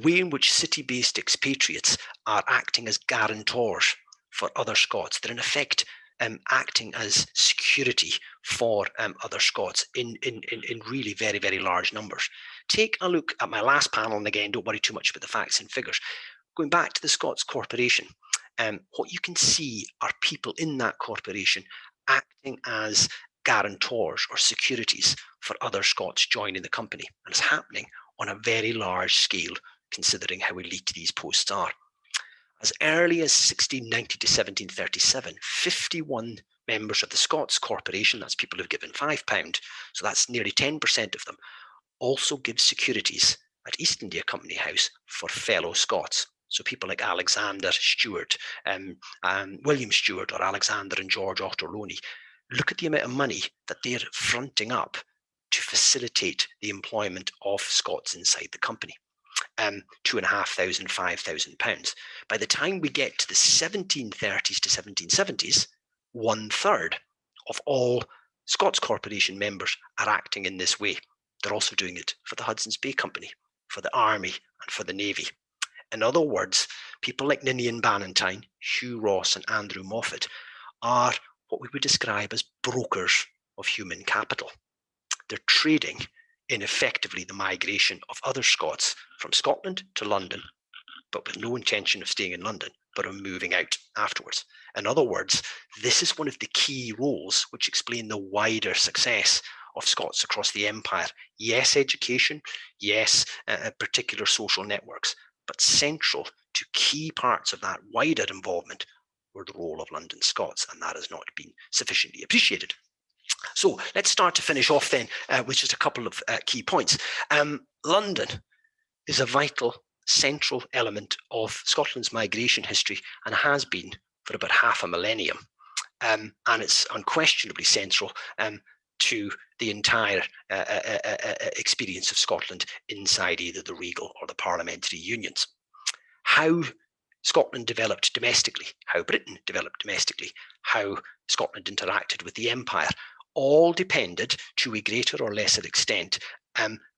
way in which city-based expatriates are acting as guarantors for other Scots, they're in effect acting as security for other Scots in really very, very large numbers. Take a look at my last panel, and again, don't worry too much about the facts and figures. Going back to the Scots Corporation, what you can see are people in that corporation acting as guarantors or securities for other Scots joining the company. And it's happening on a very large scale, considering how elite these posts are. As early as 1690 to 1737, 51 members of the Scots Corporation, that's people who've given £5, so that's nearly 10% of them, also give securities at East India Company House for fellow Scots. So people like Alexander Stewart, William Stewart, or Alexander and George Otterlony, look at the amount of money that they're fronting up to facilitate the employment of Scots inside the company. £2,500, £5,000. By the time we get to the 1730s to 1770s, 1/3 of all Scots Corporation members are acting in this way. They're also doing it for the Hudson's Bay Company, for the Army, and for the Navy. In other words, people like Ninian Bannatyne, Hugh Ross, and Andrew Moffat are what we would describe as brokers of human capital. They're trading in effectively the migration of other Scots from Scotland to London, but with no intention of staying in London, but of moving out afterwards. In other words, this is one of the key roles which explain the wider success of Scots across the empire. Yes, education, yes, particular social networks, but central to key parts of that wider involvement were the role of London Scots, and that has not been sufficiently appreciated. So let's start to finish off then with just a couple of key points. London is a vital, central element of Scotland's migration history and has been for about half a millennium. And it's unquestionably central to the entire experience of Scotland inside either the regal or the parliamentary unions. How Scotland developed domestically, how Britain developed domestically, how Scotland interacted with the empire, all depended to a greater or lesser extent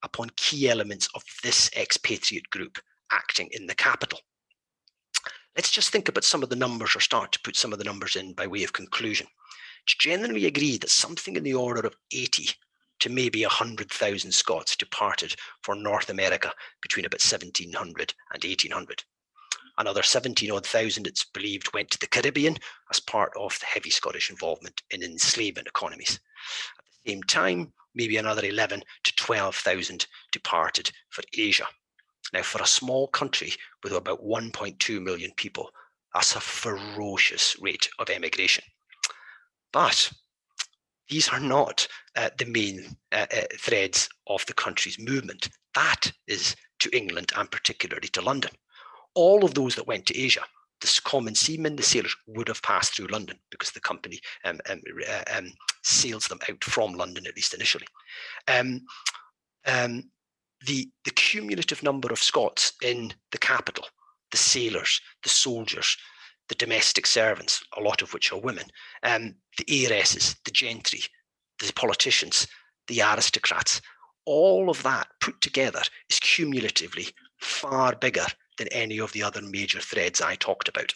upon key elements of this expatriate group acting in the capital. Let's just think about some of the numbers, or start to put some of the numbers in by way of conclusion. It's generally agreed that something in the order of 80 to maybe 100,000 Scots departed for North America between about 1700 and 1800. Another 17,000, it's believed, went to the Caribbean as part of the heavy Scottish involvement in enslavement economies. At the same time, maybe another 11 to 12,000 departed for Asia. Now, for a small country with about 1.2 million people, that's a ferocious rate of emigration. But these are not the main threads of the country's movement. That is to England, and particularly to London. All of those that went to Asia, the common seamen, the sailors, would have passed through London because the company sails them out from London, at least initially. The cumulative number of Scots in the capital, the sailors, the soldiers, the domestic servants, a lot of which are women, the heiresses, the gentry, the politicians, the aristocrats, all of that put together is cumulatively far bigger than any of the other major threads I talked about.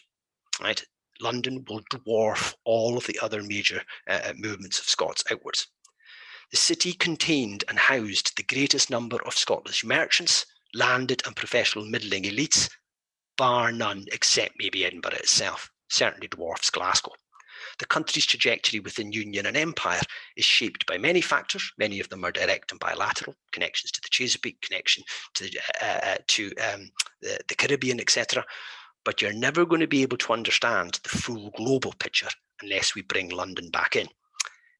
Right? London will dwarf all of the other major movements of Scots outwards. The city contained and housed the greatest number of Scottish merchants, landed and professional middling elites, bar none, except maybe Edinburgh itself, certainly dwarfs Glasgow. The country's trajectory within Union and Empire is shaped by many factors. Many of them are direct and bilateral, connections to the Chesapeake, connection to the Caribbean, etc. But you're never going to be able to understand the full global picture unless we bring London back in.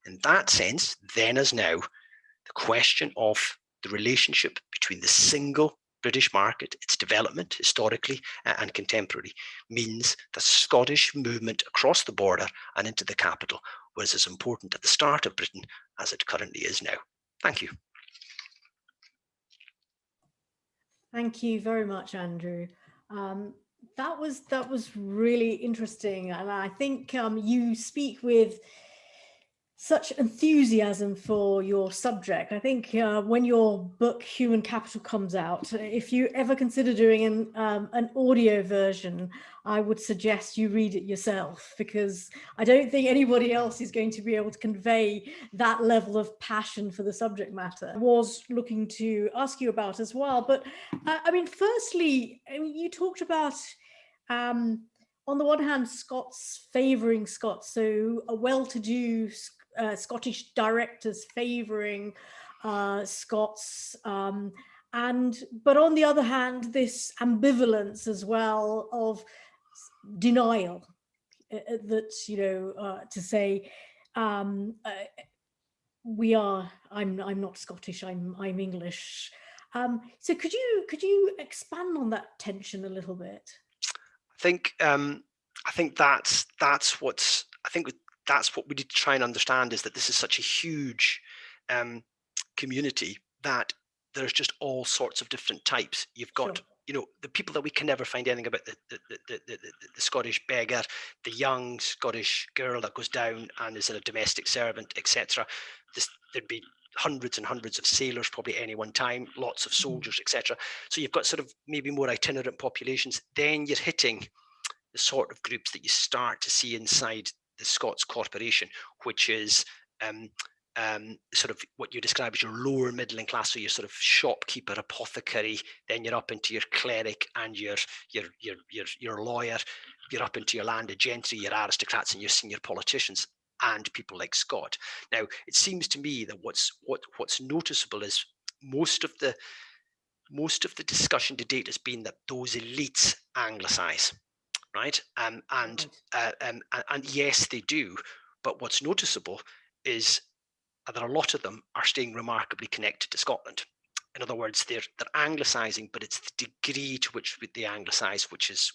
In that sense, then as now, the question of the relationship between the single British market, its development historically and contemporary, means the Scottish movement across the border and into the capital was as important at the start of Britain as it currently is now. Thank you. Thank you very much, Andrew. That was really interesting, and I think you speak with such enthusiasm for your subject. I think when your book Human Capital comes out, if you ever consider doing an audio version, I would suggest you read it yourself, because I don't think anybody else is going to be able to convey that level of passion for the subject matter. I was looking to ask you about as well, but I mean, firstly, you talked about on the one hand, Scots favouring Scots, so a well-to-do Scottish directors favouring Scots, but on the other hand, this ambivalence as well of denial, that, you know, to say, I'm not Scottish, I'm English. So could you expand on that tension a little bit? I think that's what we need to try and understand, is that this is such a huge community that there's just all sorts of different types. You've got, Sure. you know, the people that we can never find anything about, the Scottish beggar, the young Scottish girl that goes down and is a domestic servant, etc. There'd be hundreds and hundreds of sailors probably at any one time, lots of soldiers, etc. So you've got sort of maybe more itinerant populations. Then you're hitting the sort of groups that you start to see inside the Scots Corporation, which is sort of what you describe as your lower middling class. So your sort of shopkeeper, apothecary, then you're up into your cleric and your lawyer, you're up into your landed gentry, your aristocrats, and your senior politicians, and people like Scott. Now, it seems to me that what's noticeable is most of the discussion to date has been that those elites anglicize, right? And yes, they do. But what's noticeable is that a lot of them are staying remarkably connected to Scotland. In other words, they're anglicising, but it's the degree to which they anglicize, which is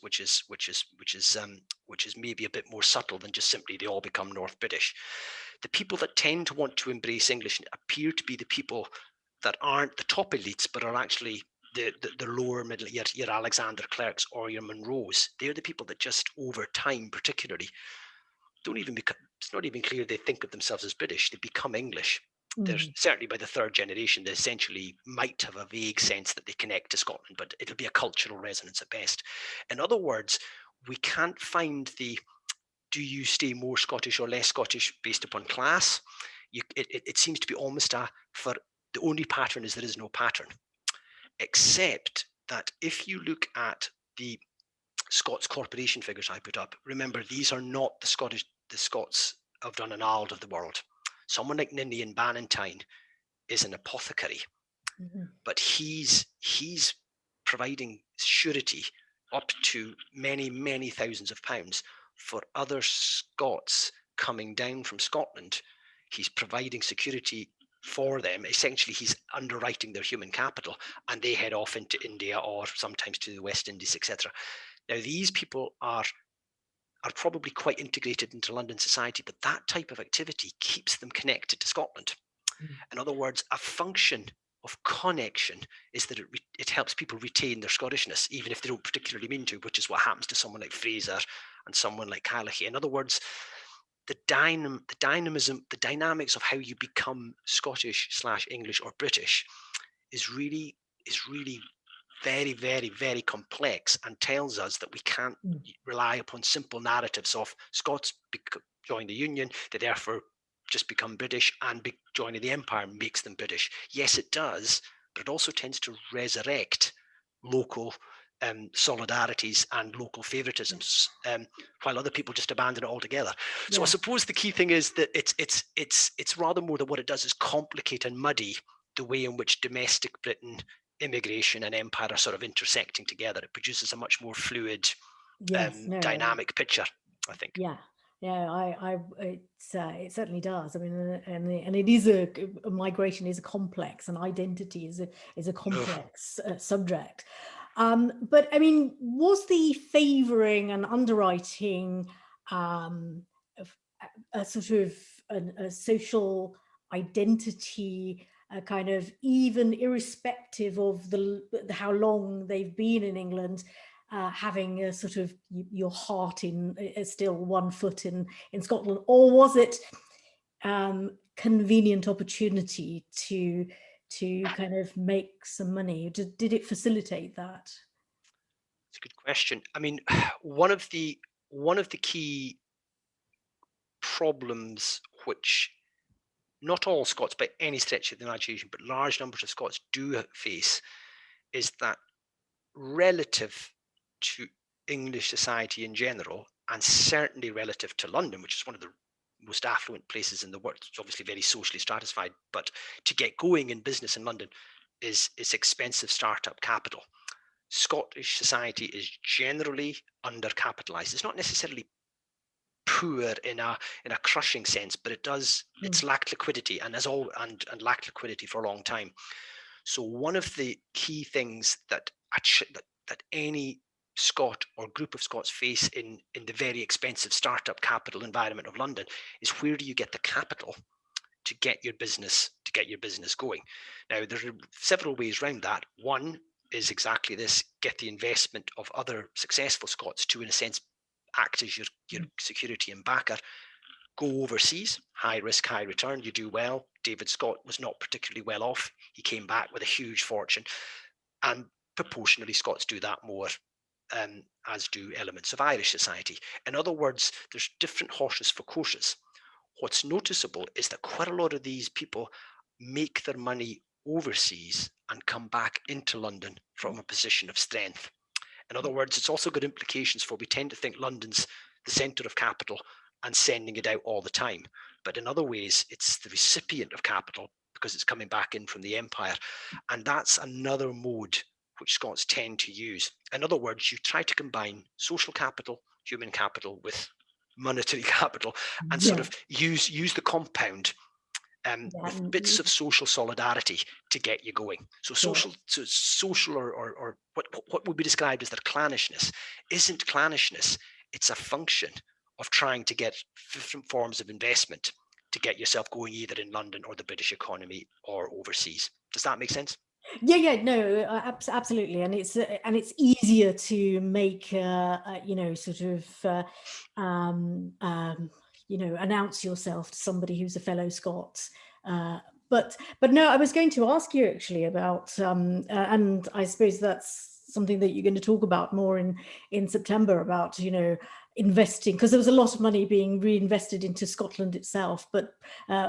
maybe a bit more subtle than just simply they all become North British. The people that tend to want to embrace English appear to be the people that aren't the top elites, but are actually the lower middle, your Alexander Clerks or your Monroes. They're the people that just over time, particularly, don't even become, it's not even clear they think of themselves as British. They become English. They're certainly, by the third generation, they essentially might have a vague sense that they connect to Scotland, but it'll be a cultural resonance at best. In other words, we can't find the do you stay more Scottish or less Scottish based upon class. It seems to be almost for the only pattern is there is no pattern, except that if you look at the Scots Corporation figures I put up, remember, these are not the Scots of Dun and Ald of the world. Someone like Ninian Bannatyne is an apothecary, but he's providing surety up to many, many thousands of pounds for other Scots coming down from Scotland. He's providing security for them. Essentially, he's underwriting their human capital, and they head off into India or sometimes to the West Indies, etc. Now, these people are probably quite integrated into London society, but that type of activity keeps them connected to Scotland. In other words, a function of connection is that it helps people retain their Scottishness, even if they don't particularly mean to, which is what happens to someone like Fraser and someone like Callaghan. In other words, the dynamics of how you become Scottish / English or British is really very, very, very complex, and tells us that we can't rely upon simple narratives of Scots join the Union, they therefore just become British, and joining the Empire makes them British. Yes, it does, but it also tends to resurrect local solidarities and local favoritisms, while other people just abandon it altogether. So I suppose the key thing is that it's rather more that what it does is complicate and muddy the way in which domestic Britain, immigration and empire are sort of intersecting together. It produces a much more fluid, dynamic picture, I think. It certainly does. I mean, and it is migration is a complex, and identity is a complex subject. But I mean, was the favouring and underwriting a sort of a social identity, kind of even irrespective of how long they've been in England, having a sort of your heart in still one foot in Scotland, or was it convenient opportunity to kind of make some money? Did it facilitate that? It's a good question. I mean, one of the key problems which not all Scots by any stretch of the imagination, but large numbers of Scots do face, is that relative to English society in general, and certainly relative to London, which is one of the most affluent places in the world. It's obviously very socially stratified, but to get going in business in London is expensive startup capital. Scottish society is generally undercapitalized. It's not necessarily poor in a crushing sense, but it's lacked liquidity and lacked liquidity for a long time. So one of the key things that any Scot or group of Scots face in the very expensive startup capital environment of London is, where do you get the capital to get your business going? Now, there are several ways around that. One is exactly this: get the investment of other successful Scots to, in a sense, act as your security and backer. Go overseas, high risk, high return. You do well. David Scott was not particularly well off. He came back with a huge fortune, and proportionally Scots do that more, as do elements of Irish society. In other words, there's different horses for courses. What's noticeable is that quite a lot of these people make their money overseas and come back into London from a position of strength. In other words, it's also got implications for, we tend to think London's the centre of capital and sending it out all the time. But in other ways, it's the recipient of capital because it's coming back in from the empire. And that's another mode which Scots tend to use. In other words, you try to combine social capital, human capital, with monetary capital, and sort of use the compound with bits of social solidarity to get you going. So social or what would be described as their clannishness isn't clannishness. It's a function of trying to get different forms of investment to get yourself going, either in London or the British economy or overseas. Does that make sense? No, absolutely, and it's easier to make announce yourself to somebody who's a fellow Scot. But no, I was going to ask you actually about, and I suppose that's something that you're going to talk about more in September, about investing, because there was a lot of money being reinvested into Scotland itself, but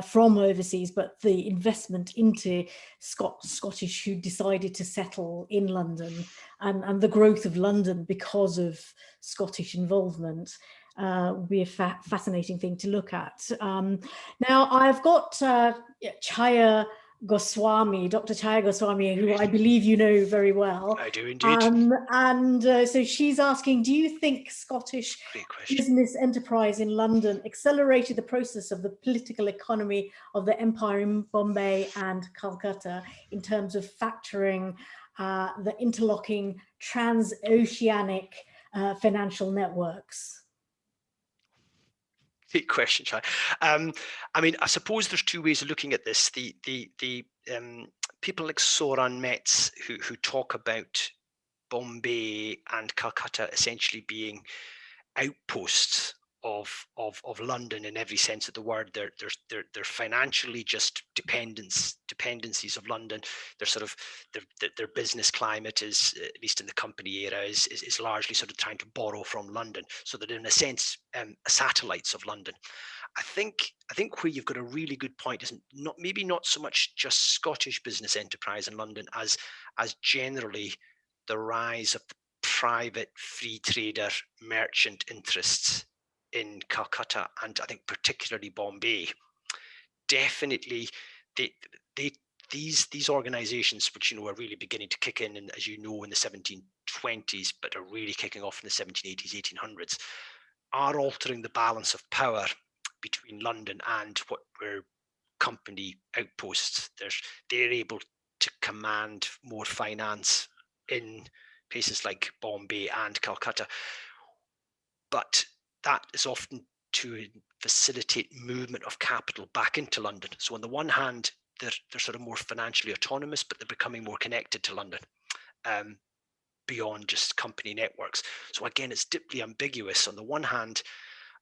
from overseas, but the investment into Scottish who decided to settle in London, and the growth of London because of Scottish involvement will be a fascinating thing to look at. Now, I've got Chaya Goswami, Dr. Chaya Goswami, who I believe you know very well. I do indeed. So she's asking, do you think Scottish business enterprise in London accelerated the process of the political economy of the empire in Bombay and Calcutta in terms of factoring the interlocking transoceanic financial networks? Great question, Chai. I mean, I suppose there's two ways of looking at this. The people like Soran Metz who talk about Bombay and Calcutta essentially being outposts of London in every sense of the word. They're financially just dependencies of London. They're sort of their business climate is, at least in the company era, is largely sort of trying to borrow from London, so that in a sense satellites of London. I think where you've got a really good point is maybe not so much just Scottish business enterprise in London as generally the rise of the private free trader merchant interests in Calcutta, and I think particularly Bombay. Definitely, these organizations, which are really beginning to kick in, and as you know, in the 1720s, but are really kicking off in the 1780s, 1800s, are altering the balance of power between London and what were company outposts. They're able to command more finance in places like Bombay and Calcutta, but that is often to facilitate movement of capital back into London. So on the one hand, they're sort of more financially autonomous, but they're becoming more connected to London beyond just company networks. So again, it's deeply ambiguous. On the one hand,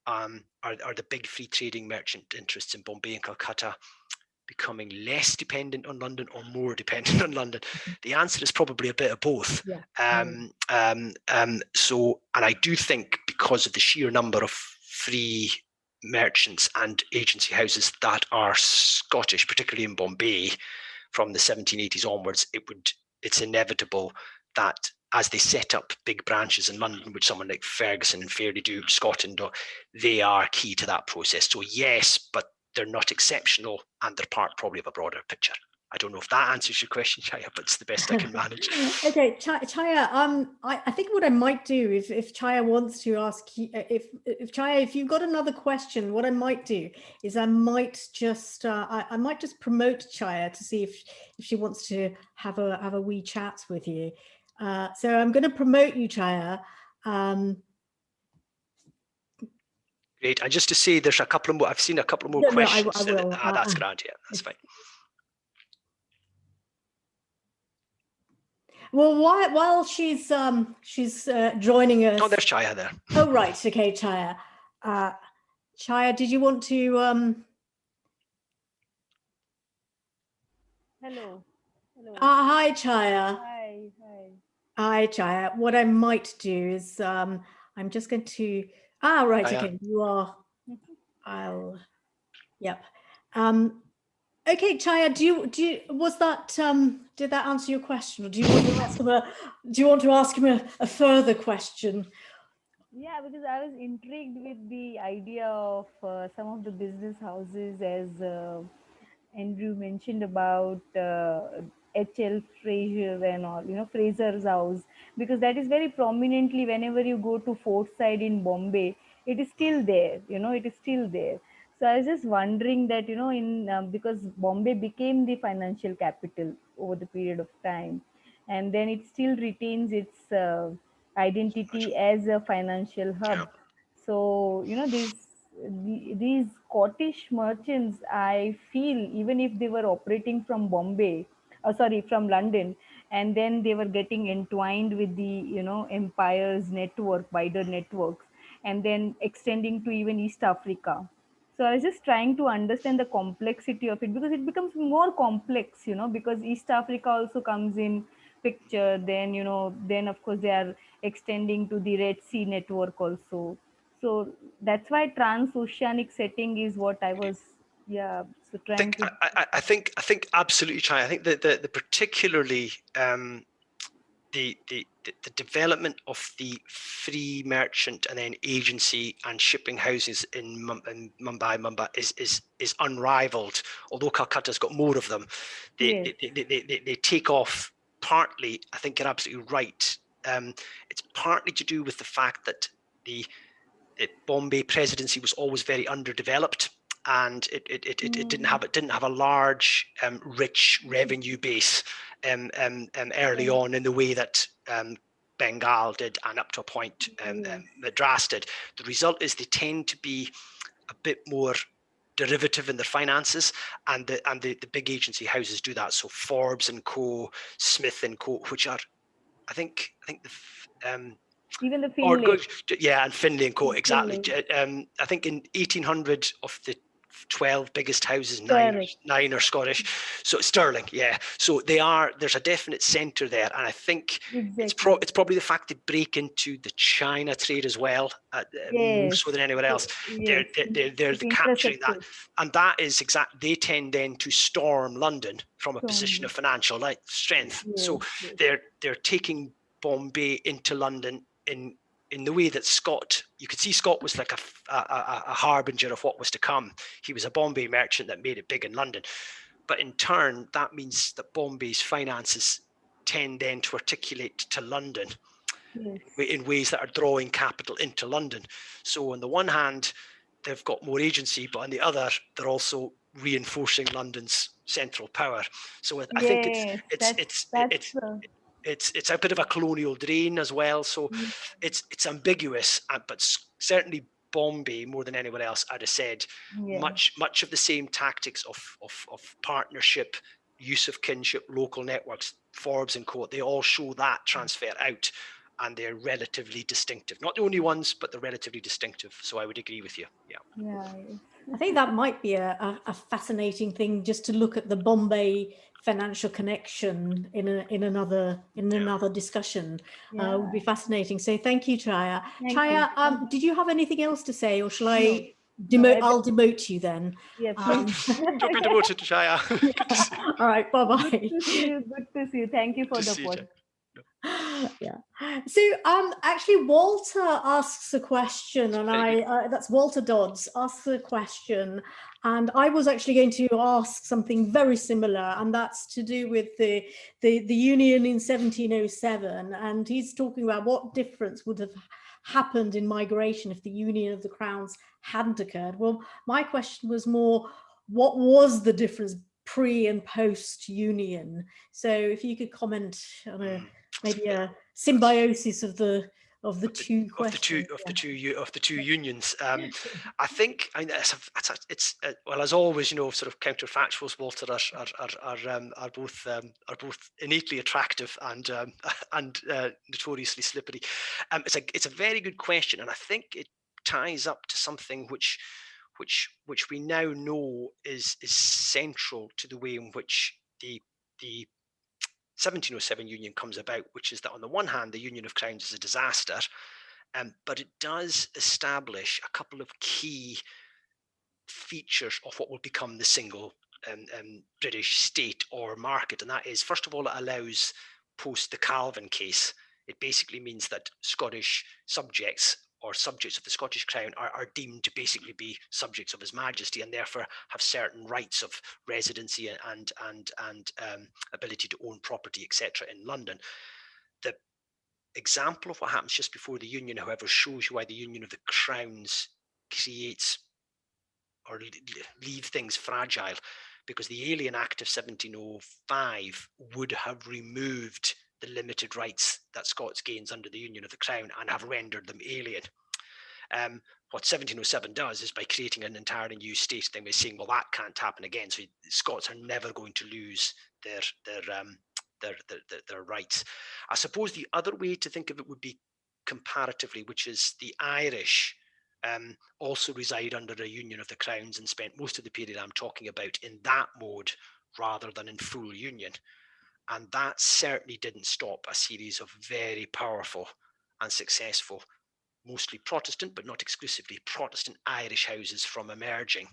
are the big free trading merchant interests in Bombay and Calcutta becoming less dependent on London or more dependent on London? The answer is probably a bit of both. And I do think, because of the sheer number of free merchants and agency houses that are Scottish, particularly in Bombay, from the 1780s onwards, it's inevitable that as they set up big branches in London, which someone like Ferguson and Fairley do, Scotland, they are key to that process. So yes, but they're not exceptional, and they're part probably of a broader picture. I don't know if that answers your question, Chaya, but it's the best I can manage. Okay, Chaya, I think what I might do if Chaya wants to ask, if Chaya, if you've got another question, what I might do is I might just I might just promote Chaya to see if she wants to have a wee chat with you. So I'm going to promote you, Chaya. Great. And just to say, there's a couple of more. I've seen a couple of more questions. I will. That's grand. Yeah, that's fine. Well, while she's joining us. Oh, there's Chaya there. Oh, right. Okay, Chaya. Chaya, did you want to? Hello. Hello. Hi, Chaya. Hi. Hi, Chaya. What I might do is I'm just going to. Right. Chaya. Okay, you are. Yep. Okay, Chaya, did that answer your question, or do you want to ask him a further question? Yeah, because I was intrigued with the idea of some of the business houses, as Andrew mentioned about H.L. Fraser and all, Fraser's house, because that is very prominently whenever you go to Fort Side in Bombay, it is still there, it is still there. So I was just wondering that, because Bombay became the financial capital over the period of time, and then it still retains its identity as a financial hub. Yeah. So, these Scottish merchants, I feel, even if they were operating from from London, and then they were getting entwined with the, empire's network, wider networks, and then extending to even East Africa. So I was just trying to understand the complexity of it, because it becomes more complex, because East Africa also comes in picture. Then, then of course they are extending to the Red Sea network also. So that's why transoceanic setting is what I was, trying to. I think absolutely, Chaya. I think the particularly the development of the free merchant and then agency and shipping houses in Mumbai is unrivaled. Although Calcutta's got more of them, they take off partly. I think you're absolutely right. It's partly to do with the fact that the Bombay presidency was always very underdeveloped, and it didn't have a large, rich revenue base early on in the way that Bengal did, and up to a point Madras did. The result is they tend to be a bit more derivative in their finances, and the big agency houses do that. So Forbes and Co, Smith and Co, which are, I think even the Finlay. And Finlay and Co, exactly. I think in 1800 of the 12 biggest houses, nine are Scottish. So Sterling, yeah. So there's a definite centre there, and I think it's probably the fact they break into the China trade as well, more so than anywhere else. They're capturing that, and that is exactly. They tend then to storm London from a position of financial strength. So they're taking Bombay into London in the way that you could see Scott was like a harbinger of what was to come. He was a Bombay merchant that made it big in London. But in turn, that means that Bombay's finances tend then to articulate to London in ways that are drawing capital into London. So on the one hand, they've got more agency, but on the other, they're also reinforcing London's central power. So I think it's a bit of a colonial drain as well. So it's ambiguous, but certainly Bombay, more than anywhere else, I'd have said, much of the same tactics of partnership, use of kinship, local networks, Forbes and Co, they all show that transfer out, and they're relatively distinctive. Not the only ones, but they're relatively distinctive. So I would agree with you. Yeah. I think that might be a fascinating thing, just to look at the Bombay financial connection in another discussion. Would be fascinating. So thank you, Chaya. Chaya, did you have anything else to say, or shall I demote? I'll demote you then. Don't be demoted, Chaya. All right, bye-bye. Good to see you. Thank you for the podcast. Yeah. So actually Walter asks a question, and that's Walter Dodds asks a question, and I was actually going to ask something very similar, and that's to do with the union in 1707, and he's talking about what difference would have happened in migration if the union of the crowns hadn't occurred. Well, my question was more, what was the difference pre and post union? So if you could comment on maybe a symbiosis of the two questions. Of the two unions. I think it's well, as always, you know, sort of counterfactuals, Walter, are both innately attractive and notoriously slippery. It's a very good question, and I think it ties up to something which we now know is central to the way in which the 1707 union comes about, which is that on the one hand, the Union of Crowns is a disaster, but it does establish a couple of key features of what will become the single British state or market. And that is, first of all, it allows, post the Calvin case, it basically means that Scottish subjects or subjects of the Scottish Crown are deemed to basically be subjects of His Majesty, and therefore have certain rights of residency and ability to own property, etc. in London. The example of what happens just before the Union, however, shows you why the Union of the Crowns creates or leave things fragile, because the Alien Act of 1705 would have removed the limited rights that Scots gains under the Union of the Crown and have rendered them alien. What 1707 does is, by creating an entirely new state, then we're saying, well, that can't happen again. So Scots are never going to lose their rights. I suppose the other way to think of it would be comparatively, which is the Irish also reside under a Union of the Crowns and spent most of the period I'm talking about in that mode rather than in full union. And that certainly didn't stop a series of very powerful and successful, mostly Protestant, but not exclusively Protestant Irish houses from emerging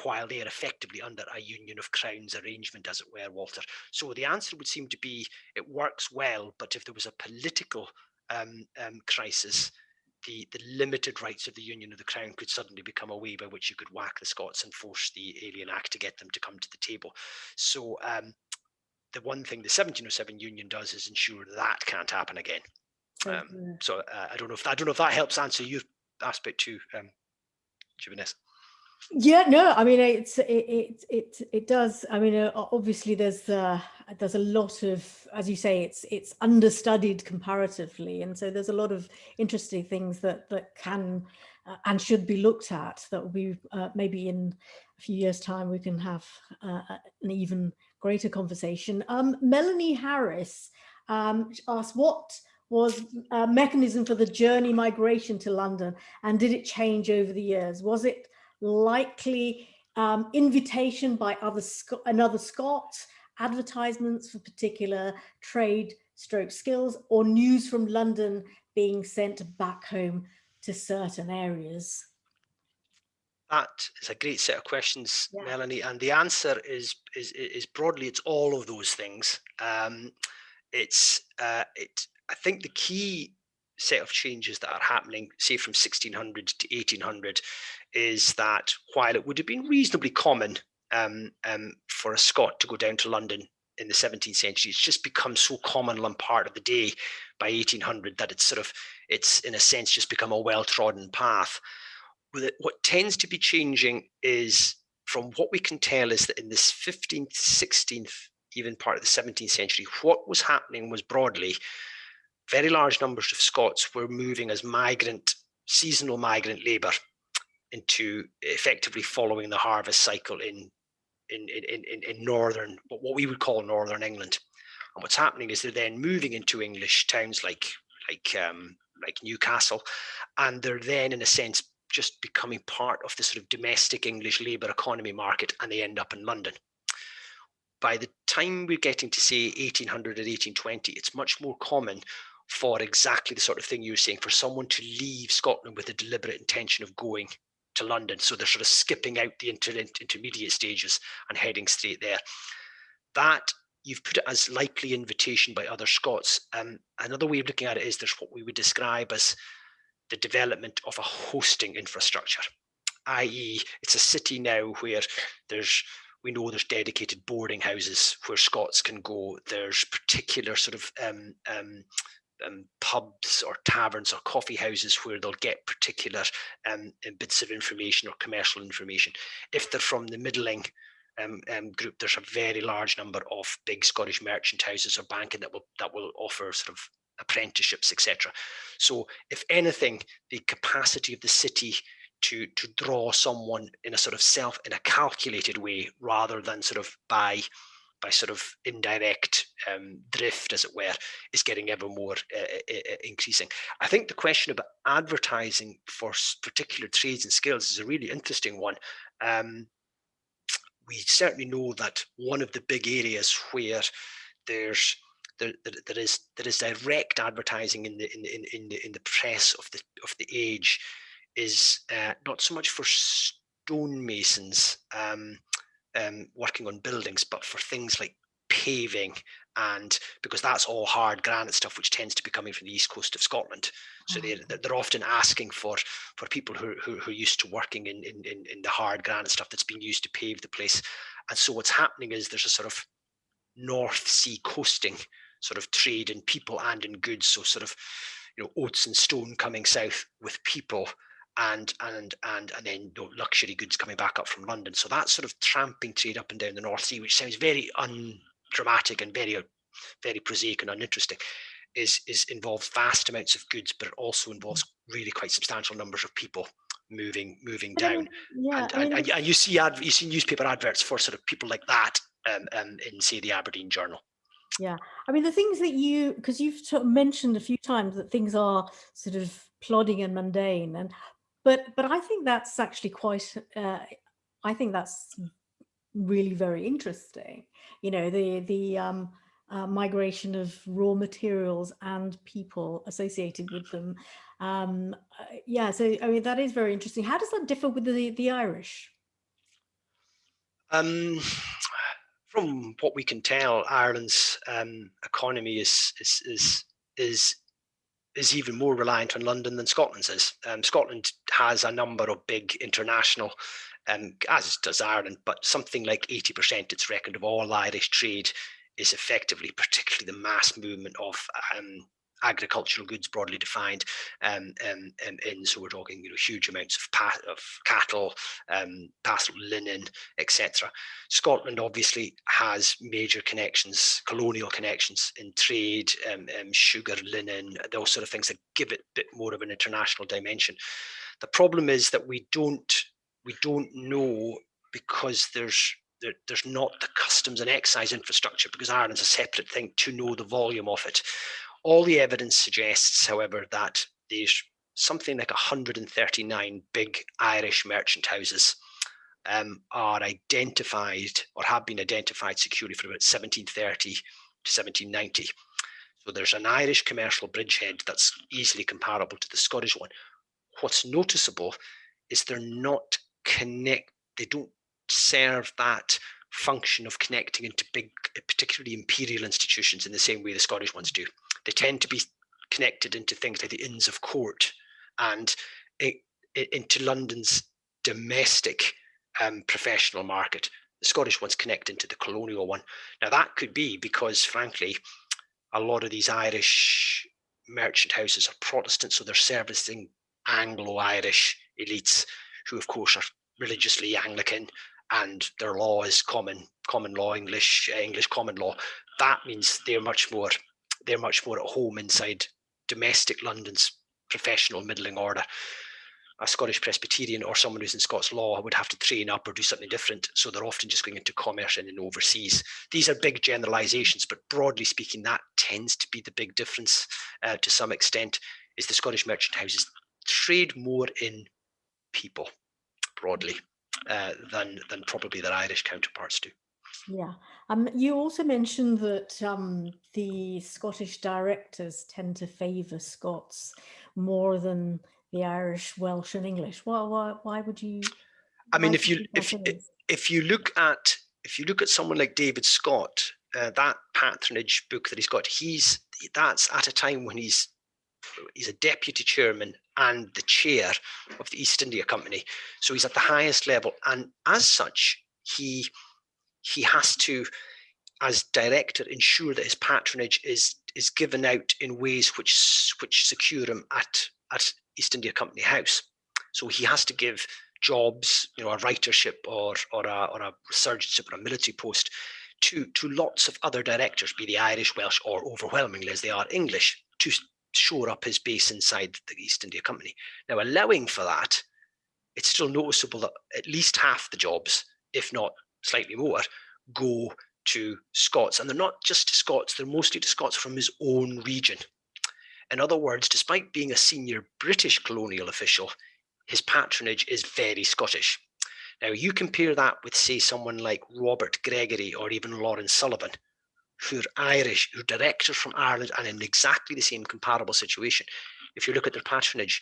while they are effectively under a Union of Crowns arrangement, as it were, Walter. So the answer would seem to be, it works well, but if there was a political crisis, the limited rights of the Union of the Crown could suddenly become a way by which you could whack the Scots and force the Alien Act to get them to come to the table. So the one thing the 1707 Union does is ensure that can't happen again. So I don't know if that helps answer your aspect too, Jibunnessa. Yeah, no, I mean it does. I mean, obviously there's a lot of, as you say, it's understudied comparatively, and so there's a lot of interesting things that can and should be looked at. That will be maybe in a few years' time we can have an even greater conversation. Melanie Harris asked, what was a mechanism for the journey migration to London, and did it change over the years? Was it likely invitation by another Scot, advertisements for particular trade stroke skills, or news from London being sent back home to certain areas? That is a great set of questions, yeah. Melanie, and the answer is broadly, it's all of those things. I think the key set of changes that are happening, say from 1600 to 1800, is that while it would have been reasonably common for a Scot to go down to London in the 17th century, it's just become so common and part of the day by 1800 that it's in a sense just become a well-trodden path. What tends to be changing is, from what we can tell, is that in this 15th, 16th, even part of the 17th century, what was happening was broadly very large numbers of Scots were moving as seasonal migrant labour into effectively following the harvest cycle in northern, what we would call northern England. And what's happening is they're then moving into English towns like Newcastle, and they're then in a sense just becoming part of the sort of domestic English labour economy market, and they end up in London. By the time we're getting to say 1800 or 1820, it's much more common for exactly the sort of thing you were saying, for someone to leave Scotland with a deliberate intention of going to London. So they're sort of skipping out the intermediate stages and heading straight there. That you've put it as likely invitation by other Scots. Another way of looking at it is there's what we would describe as the development of a hosting infrastructure, i.e. it's a city now where we know there's dedicated boarding houses where Scots can go. There's particular sort of pubs or taverns or coffee houses where they'll get particular bits of information or commercial information. If they're from the middling group, there's a very large number of big Scottish merchant houses or banking that will offer sort of apprenticeships, etc. So if anything, the capacity of the city to draw someone in a sort of in a calculated way rather than sort of by sort of indirect drift, as it were, is getting ever more increasing. I think the question about advertising for particular trades and skills is a really interesting one. We certainly know that one of the big areas where there is direct advertising in the press of the age is not so much for stonemasons working on buildings, but for things like paving, and because that's all hard granite stuff, which tends to be coming from the east coast of Scotland. So they're often asking for people who are used to working in the hard granite stuff that's being used to pave the place. And so what's happening is there's a sort of North Sea coasting sort of trade in people and in goods. So sort of, oats and stone coming south with people, and then luxury goods coming back up from London. So that sort of tramping trade up and down the North Sea, which sounds very undramatic and very, very prosaic and uninteresting, is involves vast amounts of goods, but it also involves really quite substantial numbers of people moving down. And you see newspaper adverts for sort of people like that in, say, the Aberdeen Journal. Yeah, I mean, the things that because you've sort of mentioned a few times that things are sort of plodding and mundane, but I think that's actually quite, I think that's really very interesting. The migration of raw materials and people associated with them. Yeah, so I mean, that is very interesting. How does that differ with the Irish? From what we can tell, Ireland's economy is even more reliant on London than Scotland's is. Scotland has a number of big international, as does Ireland, but something like 80%, it's reckoned, of all Irish trade is effectively, particularly the mass movement of agricultural goods broadly defined, so we're talking huge amounts of cattle, pastoral linen, etc. Scotland obviously has major connections, colonial connections in trade, sugar, linen, those sort of things that give it a bit more of an international dimension. The problem is that we don't know, because there's not the customs and excise infrastructure, because Ireland's a separate thing, to know the volume of it. All the evidence suggests, however, that there's something like 139 big Irish merchant houses are identified, or have been identified securely, from about 1730 to 1790. So there's an Irish commercial bridgehead that's easily comparable to the Scottish one. What's noticeable is they're not they don't serve that function of connecting into big, particularly imperial institutions, in the same way the Scottish ones do. They tend to be connected into things like the Inns of Court and into London's domestic professional market. The Scottish ones connect into the colonial one. Now, that could be because, frankly, a lot of these Irish merchant houses are Protestant, so they're servicing Anglo-Irish elites who, of course, are religiously Anglican, and their law is common law, English common law. That means they're much more at home inside domestic London's professional middling order. A Scottish Presbyterian or someone who's in Scots law would have to train up or do something different, so they're often just going into commerce and in overseas. These are big generalizations, but broadly speaking, that tends to be the big difference to some extent, is the Scottish merchant houses trade more in people broadly than probably their Irish counterparts do. Yeah. You also mentioned that the Scottish directors tend to favour Scots more than the Irish, Welsh, and English. Why would you? I mean, if you look at someone like David Scott, that patronage book that he's got, that's at a time when he's a deputy chairman and the chair of the East India Company. So he's at the highest level, and as such, he has to, as director, ensure that his patronage is given out in ways which secure him at East India Company House. So he has to give jobs, a writership or a resurgentship or a military post to lots of other directors, be they Irish, Welsh, or overwhelmingly as they are English, to shore up his base inside the East India Company. Now, allowing for that, it's still noticeable that at least half the jobs, if not slightly more, go to Scots. And they're not just to Scots, they're mostly to Scots from his own region. In other words, despite being a senior British colonial official, his patronage is very Scottish. Now, you compare that with, say, someone like Robert Gregory or even Lawrence Sullivan, who are Irish, who are directors from Ireland and in exactly the same comparable situation. If you look at their patronage,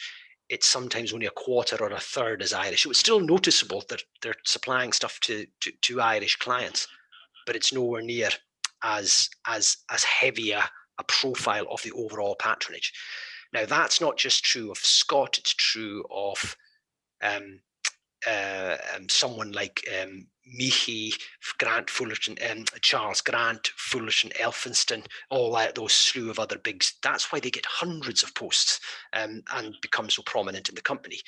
it's sometimes only a quarter or a third as Irish. So it's still noticeable that they're supplying stuff to Irish clients, but it's nowhere near as heavy a profile of the overall patronage. Now, that's not just true of Scott, it's true of someone like Meahy, Grant, Fullerton, Charles Grant, Fullerton, Elphinston, all those slew of other bigs. That's why they get hundreds of posts and become so prominent in the company.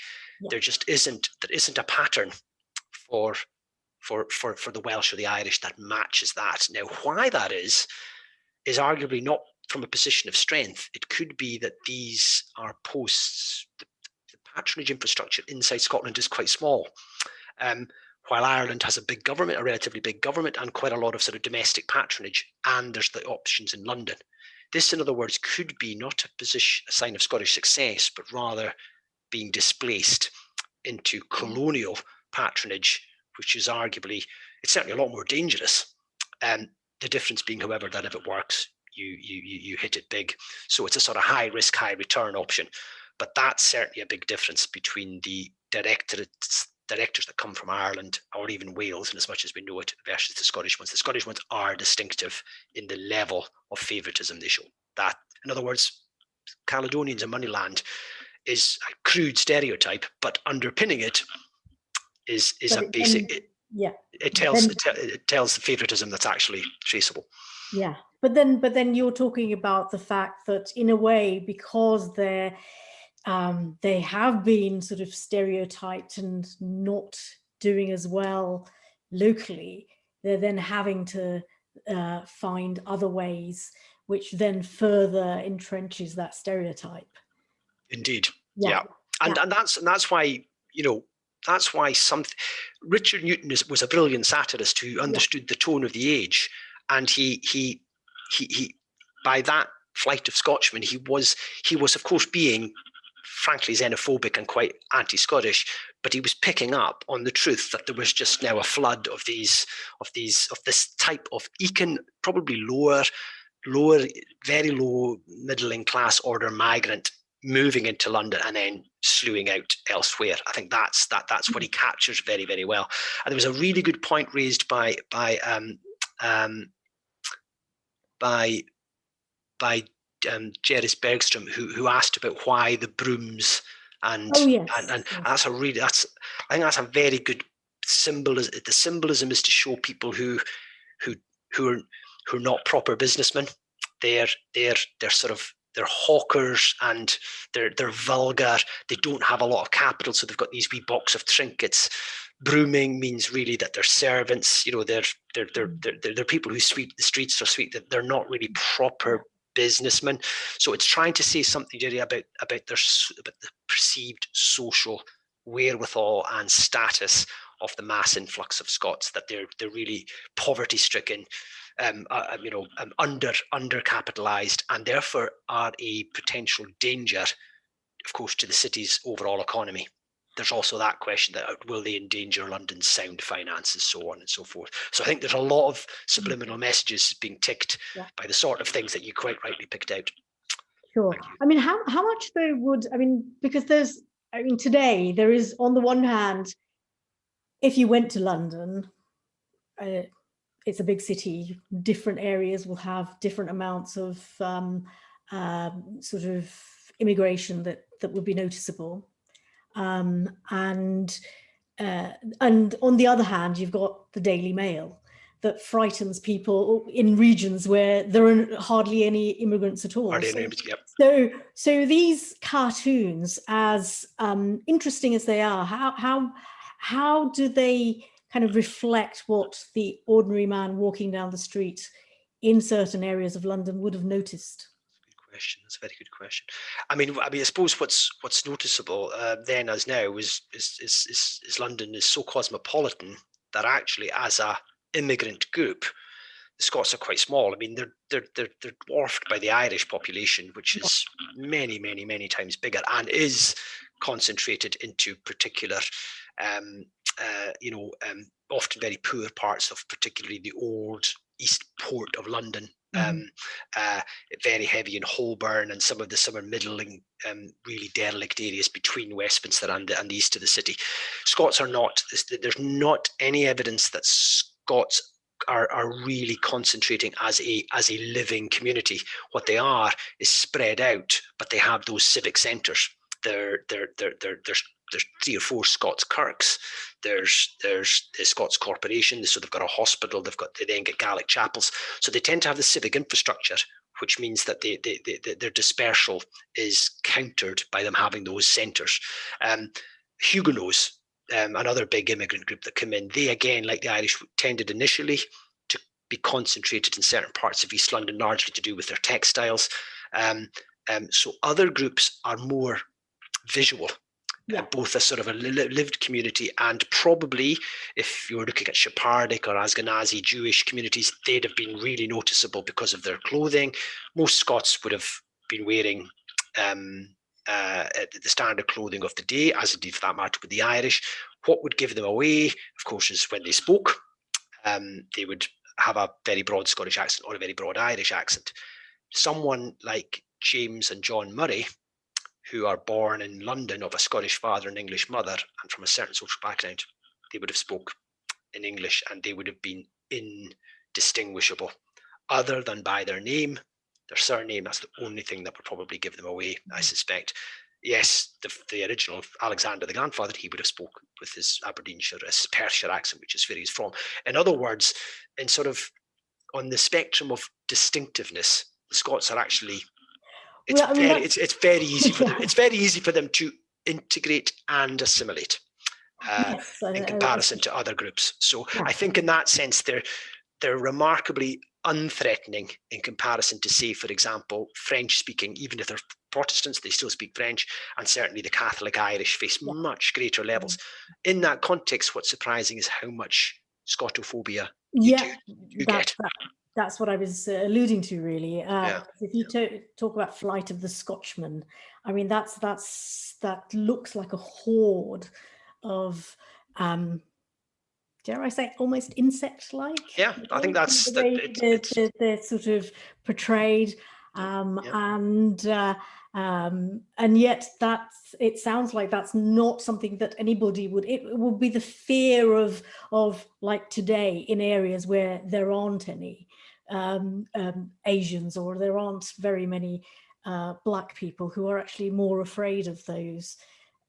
Yeah. There isn't a pattern for the Welsh or the Irish that matches that. Now, why that is arguably not from a position of strength. It could be that these are posts, the patronage infrastructure inside Scotland is quite small. While Ireland has a relatively big government, and quite a lot of sort of domestic patronage, and there's the options in London. This, in other words, could be not a sign of Scottish success, but rather being displaced into colonial patronage, which is arguably, it's certainly a lot more dangerous. The difference being, however, that if it works, you hit it big. So it's a sort of high risk, high return option. But that's certainly a big difference between the directors that come from Ireland or even Wales, in as much as we know it, versus the Scottish ones. The Scottish ones are distinctive in the level of favouritism they show. That, in other words, Caledonians and Moneyland is a crude stereotype, but underpinning it is a basic. It tells the favouritism that's actually traceable. Yeah, but then you're talking about the fact that, in a way, because they have been sort of stereotyped and not doing as well locally, they're then having to find other ways, which then further entrenches that stereotype. Indeed, yeah. And that's why, that's why Richard Newton was a brilliant satirist who understood the tone of the age, and he by that flight of Scotchmen, he was of course being frankly xenophobic and quite anti-Scottish, but he was picking up on the truth that there was just now a flood of this type of probably lower, very low middling class order migrant moving into London and then slewing out elsewhere. I think that's what he captures very, very well. And there was a really good point raised by Jerris Bergstrom, who asked about why the brooms and that's a really, I think that's a very good symbolism. The symbolism is to show people who are not proper businessmen. They're hawkers and they're vulgar. They don't have a lot of capital, so they've got these wee box of trinkets. Brooming means really that they're servants. They're people who sweep the streets or sweep. They're not really proper businessmen. So it's trying to say something, Jerry, about the perceived social wherewithal and status of the mass influx of Scots. That they're really poverty-stricken, undercapitalized, and therefore are a potential danger, of course, to the city's overall economy. There's also that question that will they endanger London's sound finances, so on and so forth. So I think there's a lot of subliminal messages being ticked by the sort of things that you quite rightly picked out. Sure. I mean, how much they would, because today there is, on the one hand, if you went to London, it's a big city. Different areas will have different amounts of sort of immigration that will be noticeable. And on the other hand, you've got the Daily Mail that frightens people in regions where there are hardly any immigrants at all. So these cartoons, as interesting as they are, how do they kind of reflect what the ordinary man walking down the street in certain areas of London would have noticed? Question. That's a very good question. I mean, I suppose what's noticeable then as now is London is so cosmopolitan that actually, as a immigrant group, the Scots are quite small. I mean, they're dwarfed by the Irish population, which is many times bigger and is concentrated into particular, often very poor parts of particularly the old East Port of London. Very heavy in Holborn and some of the middling, really derelict areas between Westminster and the east of the city. Scots are not. There's not any evidence that Scots are really concentrating as a living community. What they are is spread out, but they have those civic centres. There's 3 or 4 Scots kirks. There's the Scots Corporation, so they've got a hospital. They then get Gaelic chapels. So they tend to have the civic infrastructure, which means that their dispersal is countered by them having those centres. Huguenots, another big immigrant group that come in, they again, like the Irish, tended initially to be concentrated in certain parts of East London, largely to do with their textiles. So other groups are more visual. Both a sort of a lived community, and probably if you were looking at Sephardic or Ashkenazi Jewish communities, they'd have been really noticeable because of their clothing. Most Scots would have been wearing the standard clothing of the day, as indeed for that matter with the Irish. What would give them away, of course, is when they spoke. They would have a very broad Scottish accent or a very broad Irish accent. Someone like James and John Murray, who are born in London of a Scottish father and English mother and from a certain social background, they would have spoke in English and they would have been indistinguishable, other than by their name, their surname. That's the only thing that would probably give them away, I suspect. Yes, the original Alexander, the grandfather, he would have spoken with his Aberdeenshire, his Perthshire accent, which is where he's from. In other words, in sort of on the spectrum of distinctiveness, the Scots are actually. It's very easy for them. It's very easy for them to integrate and assimilate in comparison to other groups. So I think in that sense, they're remarkably unthreatening in comparison to, say, for example, French speaking. Even if they're Protestants, they still speak French, and certainly the Catholic Irish face much greater levels. In that context, what's surprising is how much Scotophobia you get. That's what I was alluding to, really. If you talk about Flight of the Scotchman, I mean, that looks like a horde of, dare I say, almost insect-like. Yeah, I think that's they're sort of portrayed, and yet it sounds like that's not something that anybody would. It would be the fear of like today in areas where there aren't any Asians, or there aren't very many Black people, who are actually more afraid of those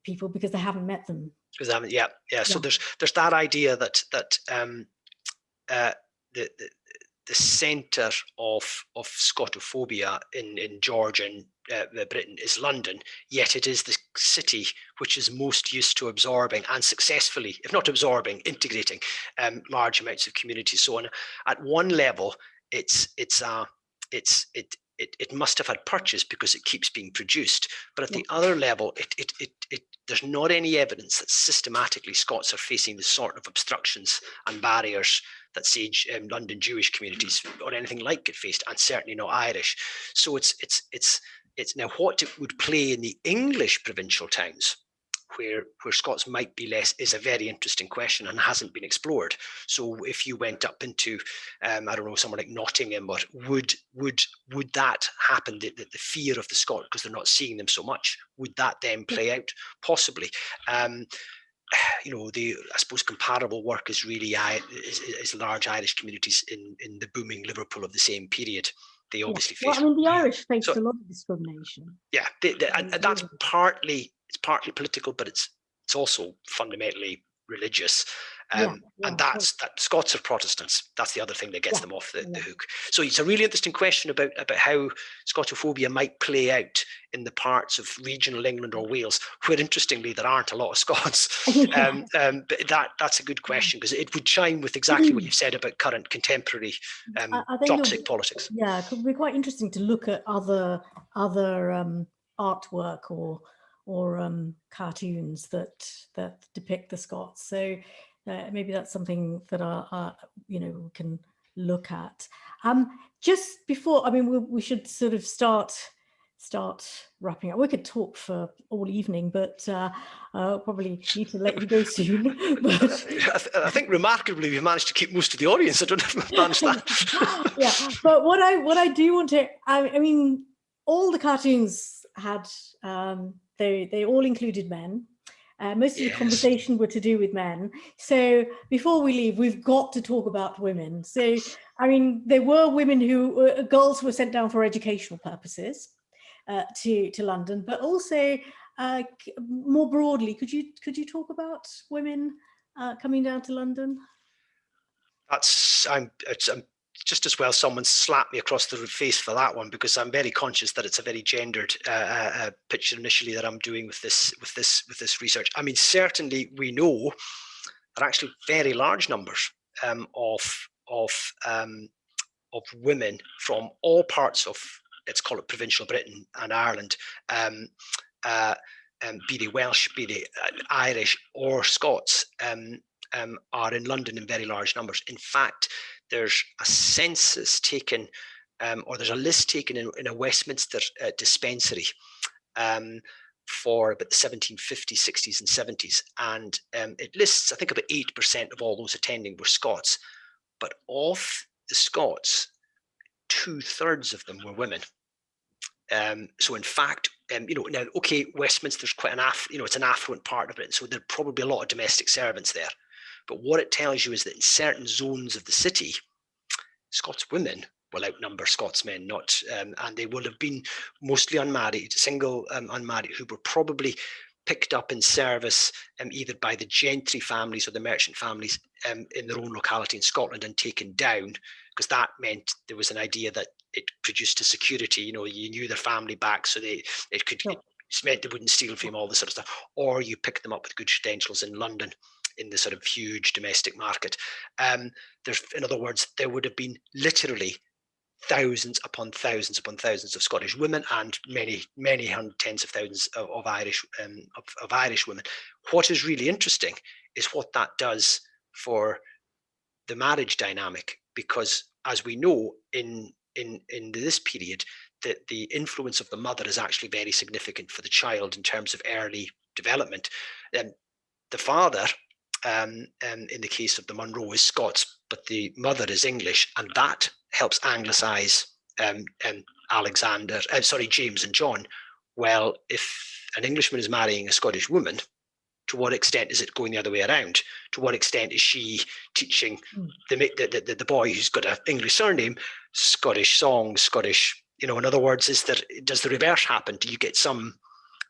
people because they haven't met them. So there's that idea that the centre of Scotophobia in Georgia and Britain is London, yet it is the city which is most used to absorbing and successfully, if not absorbing, integrating large amounts of communities. So at one level, it must have had purchase because it keeps being produced. But at the other level, there's not any evidence that systematically Scots are facing the sort of obstructions and barriers that, say, London Jewish communities or anything like it faced, and certainly not Irish. So it's now what it would play in the English provincial towns, where Scots might be less, is a very interesting question and hasn't been explored. So if you went up into, somewhere like Nottingham, but would that happen? The fear of the Scots, because they're not seeing them so much, would that then play out? Possibly. you know, I suppose comparable work is really is large Irish communities in the booming Liverpool of the same period. They obviously Well, face. I mean, the Irish faced So, a lot of discrimination. yeah, and that's partly political, but it's also fundamentally religious. And that Scots are Protestants. That's the other thing that gets them off the hook. So it's a really interesting question about how Scotophobia might play out in the parts of regional England or Wales where, interestingly, there aren't a lot of Scots. But that's a good question, because it would chime with exactly what you've said about current contemporary toxic politics. Yeah, it could be quite interesting to look at other artwork or cartoons that depict the Scots. So maybe that's something that we can look at. Just before, I mean, we should sort of start wrapping up. We could talk for all evening, but probably need to let you go soon. But I think remarkably we've managed to keep most of the audience. I don't know if we've managed that. Yeah, but what I do want to, I mean, all the cartoons had they all included men. Most of the conversation were to do with men. So before we leave, we've got to talk about women. So, I mean, there were women girls who were sent down for educational purposes to London, but also more broadly, could you talk about women coming down to London? I'm just as well someone slapped me across the face for that one, because I'm very conscious that it's a very gendered picture initially that I'm doing with this research. I mean, certainly we know that actually very large numbers of women from all parts of, let's call it, provincial Britain and Ireland, be they Welsh, be they Irish or Scots, are in London in very large numbers. In fact, there's a census taken, or there's a list taken in a Westminster dispensary for about the 1750s, 60s and 70s. And it lists, I think, about 8% of all those attending were Scots. But of the Scots, 2/3 of them were women. So in fact, now, okay, Westminster's quite it's an affluent part of it, so there'd probably be a lot of domestic servants there. But what it tells you is that in certain zones of the city, Scots women will outnumber Scots men, and they will have been mostly unmarried, single unmarried, who were probably picked up in service either by the gentry families or the merchant families in their own locality in Scotland and taken down, because that meant there was an idea that it produced a security. You knew their family back, so it meant they wouldn't steal from all this sort of stuff. Or you picked them up with good credentials in London, in the sort of huge domestic market. In other words, there would have been literally thousands upon thousands upon thousands of Scottish women and many tens of thousands of Irish women. What is really interesting is what that does for the marriage dynamic, because as we know in this period, that the influence of the mother is actually very significant for the child in terms of early development. The father, in the case of the Munro, is Scots, but the mother is English, and that helps anglicize James and John. Well, if an Englishman is marrying a Scottish woman, to what extent is it going the other way around? To what extent is she teaching the boy who's got an English surname Scottish songs, Scottish? In other words, does the reverse happen? Do you get some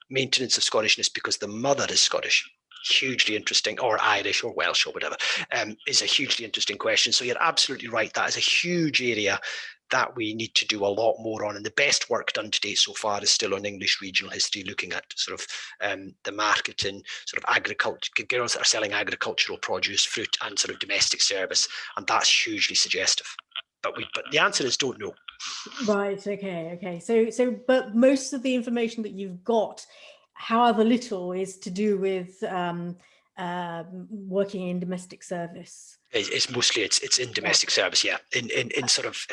maintenance of Scottishness because the mother is Scottish? Hugely interesting, or Irish or Welsh or whatever, is a hugely interesting question. So you're absolutely right. That is a huge area that we need to do a lot more on. And the best work done to date so far is still on English regional history, looking at sort of the market in sort of agriculture, girls that are selling agricultural produce, fruit, and sort of domestic service. And that's hugely suggestive. But the answer is don't know. Right. Okay. So, but most of the information that you've got, however little, is to do with working in domestic service. It's mostly it's in domestic service, in sort of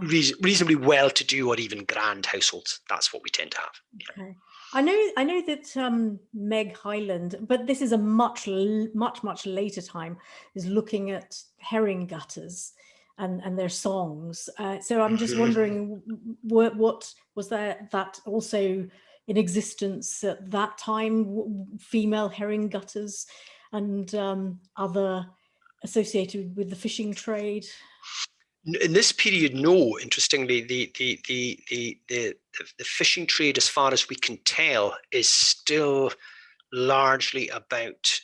reasonably well-to-do or even grand households. That's what we tend to have. Yeah. Okay, I know that Meg Hyland, but this is a much later time, is looking at herring gutters and their songs. So I'm just wondering, what was that also in existence at that time? Female herring gutters and other associated with the fishing trade? In this period, no. Interestingly, the fishing trade, as far as we can tell, is still largely about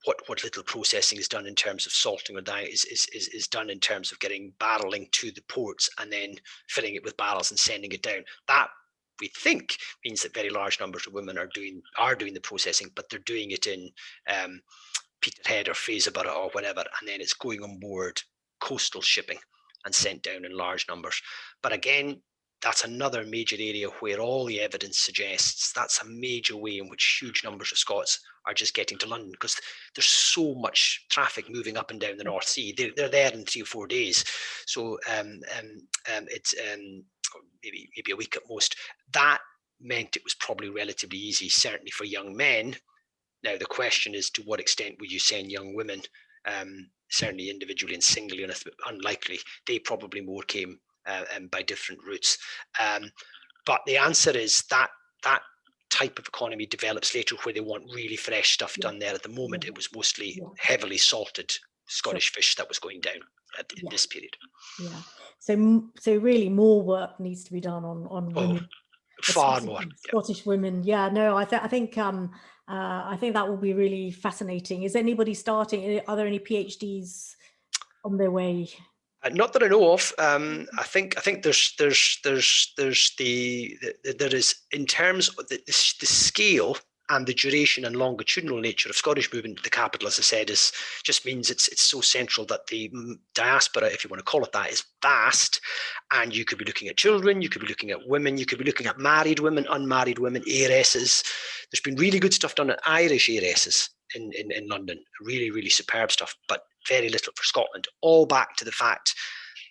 what little processing is done in terms of salting or dyeing is done in terms of getting barreling to the ports and then filling it with barrels and sending it down. That, we think, means that very large numbers of women are doing the processing, but they're doing it in Peterhead or Fraserburgh or whatever, and then it's going on board coastal shipping and sent down in large numbers. But again, that's another major area where all the evidence suggests that's a major way in which huge numbers of Scots are just getting to London, because there's so much traffic moving up and down the North Sea. They're there in 3 or 4 days. So it's maybe a week at most. That meant it was probably relatively easy, certainly for young men. Now, the question is, to what extent would you send young women? Certainly individually and singly, and unlikely. They probably more came by different routes. But the answer is that type of economy develops later, where they want really fresh stuff done there. At the moment, it was mostly heavily salted Scottish fish that was going down in this period. Yeah. So really more work needs to be done on women. Far more. Scottish women. Yeah, no, I think that will be really fascinating. Is anybody starting? Are there any PhDs on their way? Not that I know of. I think there is, in terms of the scale and the duration and longitudinal nature of Scottish movement to the capital, as I said, just means it's so central that the diaspora, if you want to call it that, is vast. And you could be looking at children, you could be looking at women, you could be looking at married women, unmarried women, heiresses. There's been really good stuff done at Irish heiresses in London, really, really superb stuff, but very little for Scotland, all back to the fact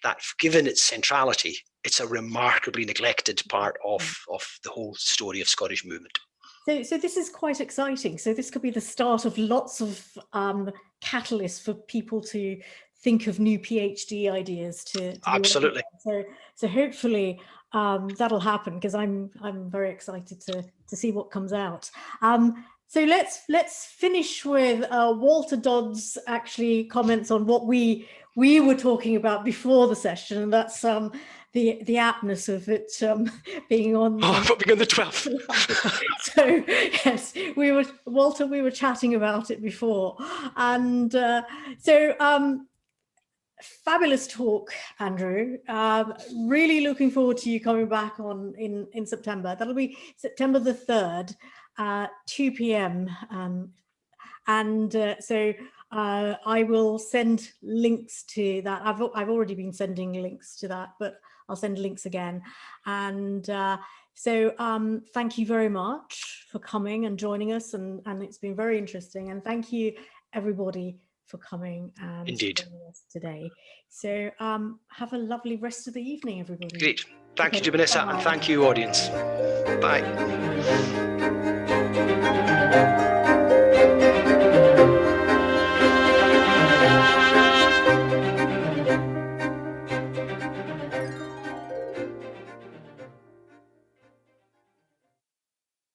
that, given its centrality, it's a remarkably neglected part of the whole story of Scottish movement. So this is quite exciting. So this could be the start of lots of catalysts for people to think of new PhD ideas to absolutely. So hopefully that'll happen, because I'm very excited to see what comes out. So let's finish with Walter Dodd's actually comments on what we were talking about before the session, and that's the aptness of it being on. Being on the 12th. So yes, we were chatting about it before, and fabulous talk, Andrew. Really looking forward to you coming back on in September. That'll be September the 3rd. 2 p.m. I will send links to that. I've already been sending links to that, but I'll send links again. And thank you very much for coming and joining us, and it's been very interesting. And thank you, everybody, for coming and joining us today. So have a lovely rest of the evening, everybody. Great. Thank you, Jibunnessa, and thank you, audience. Bye.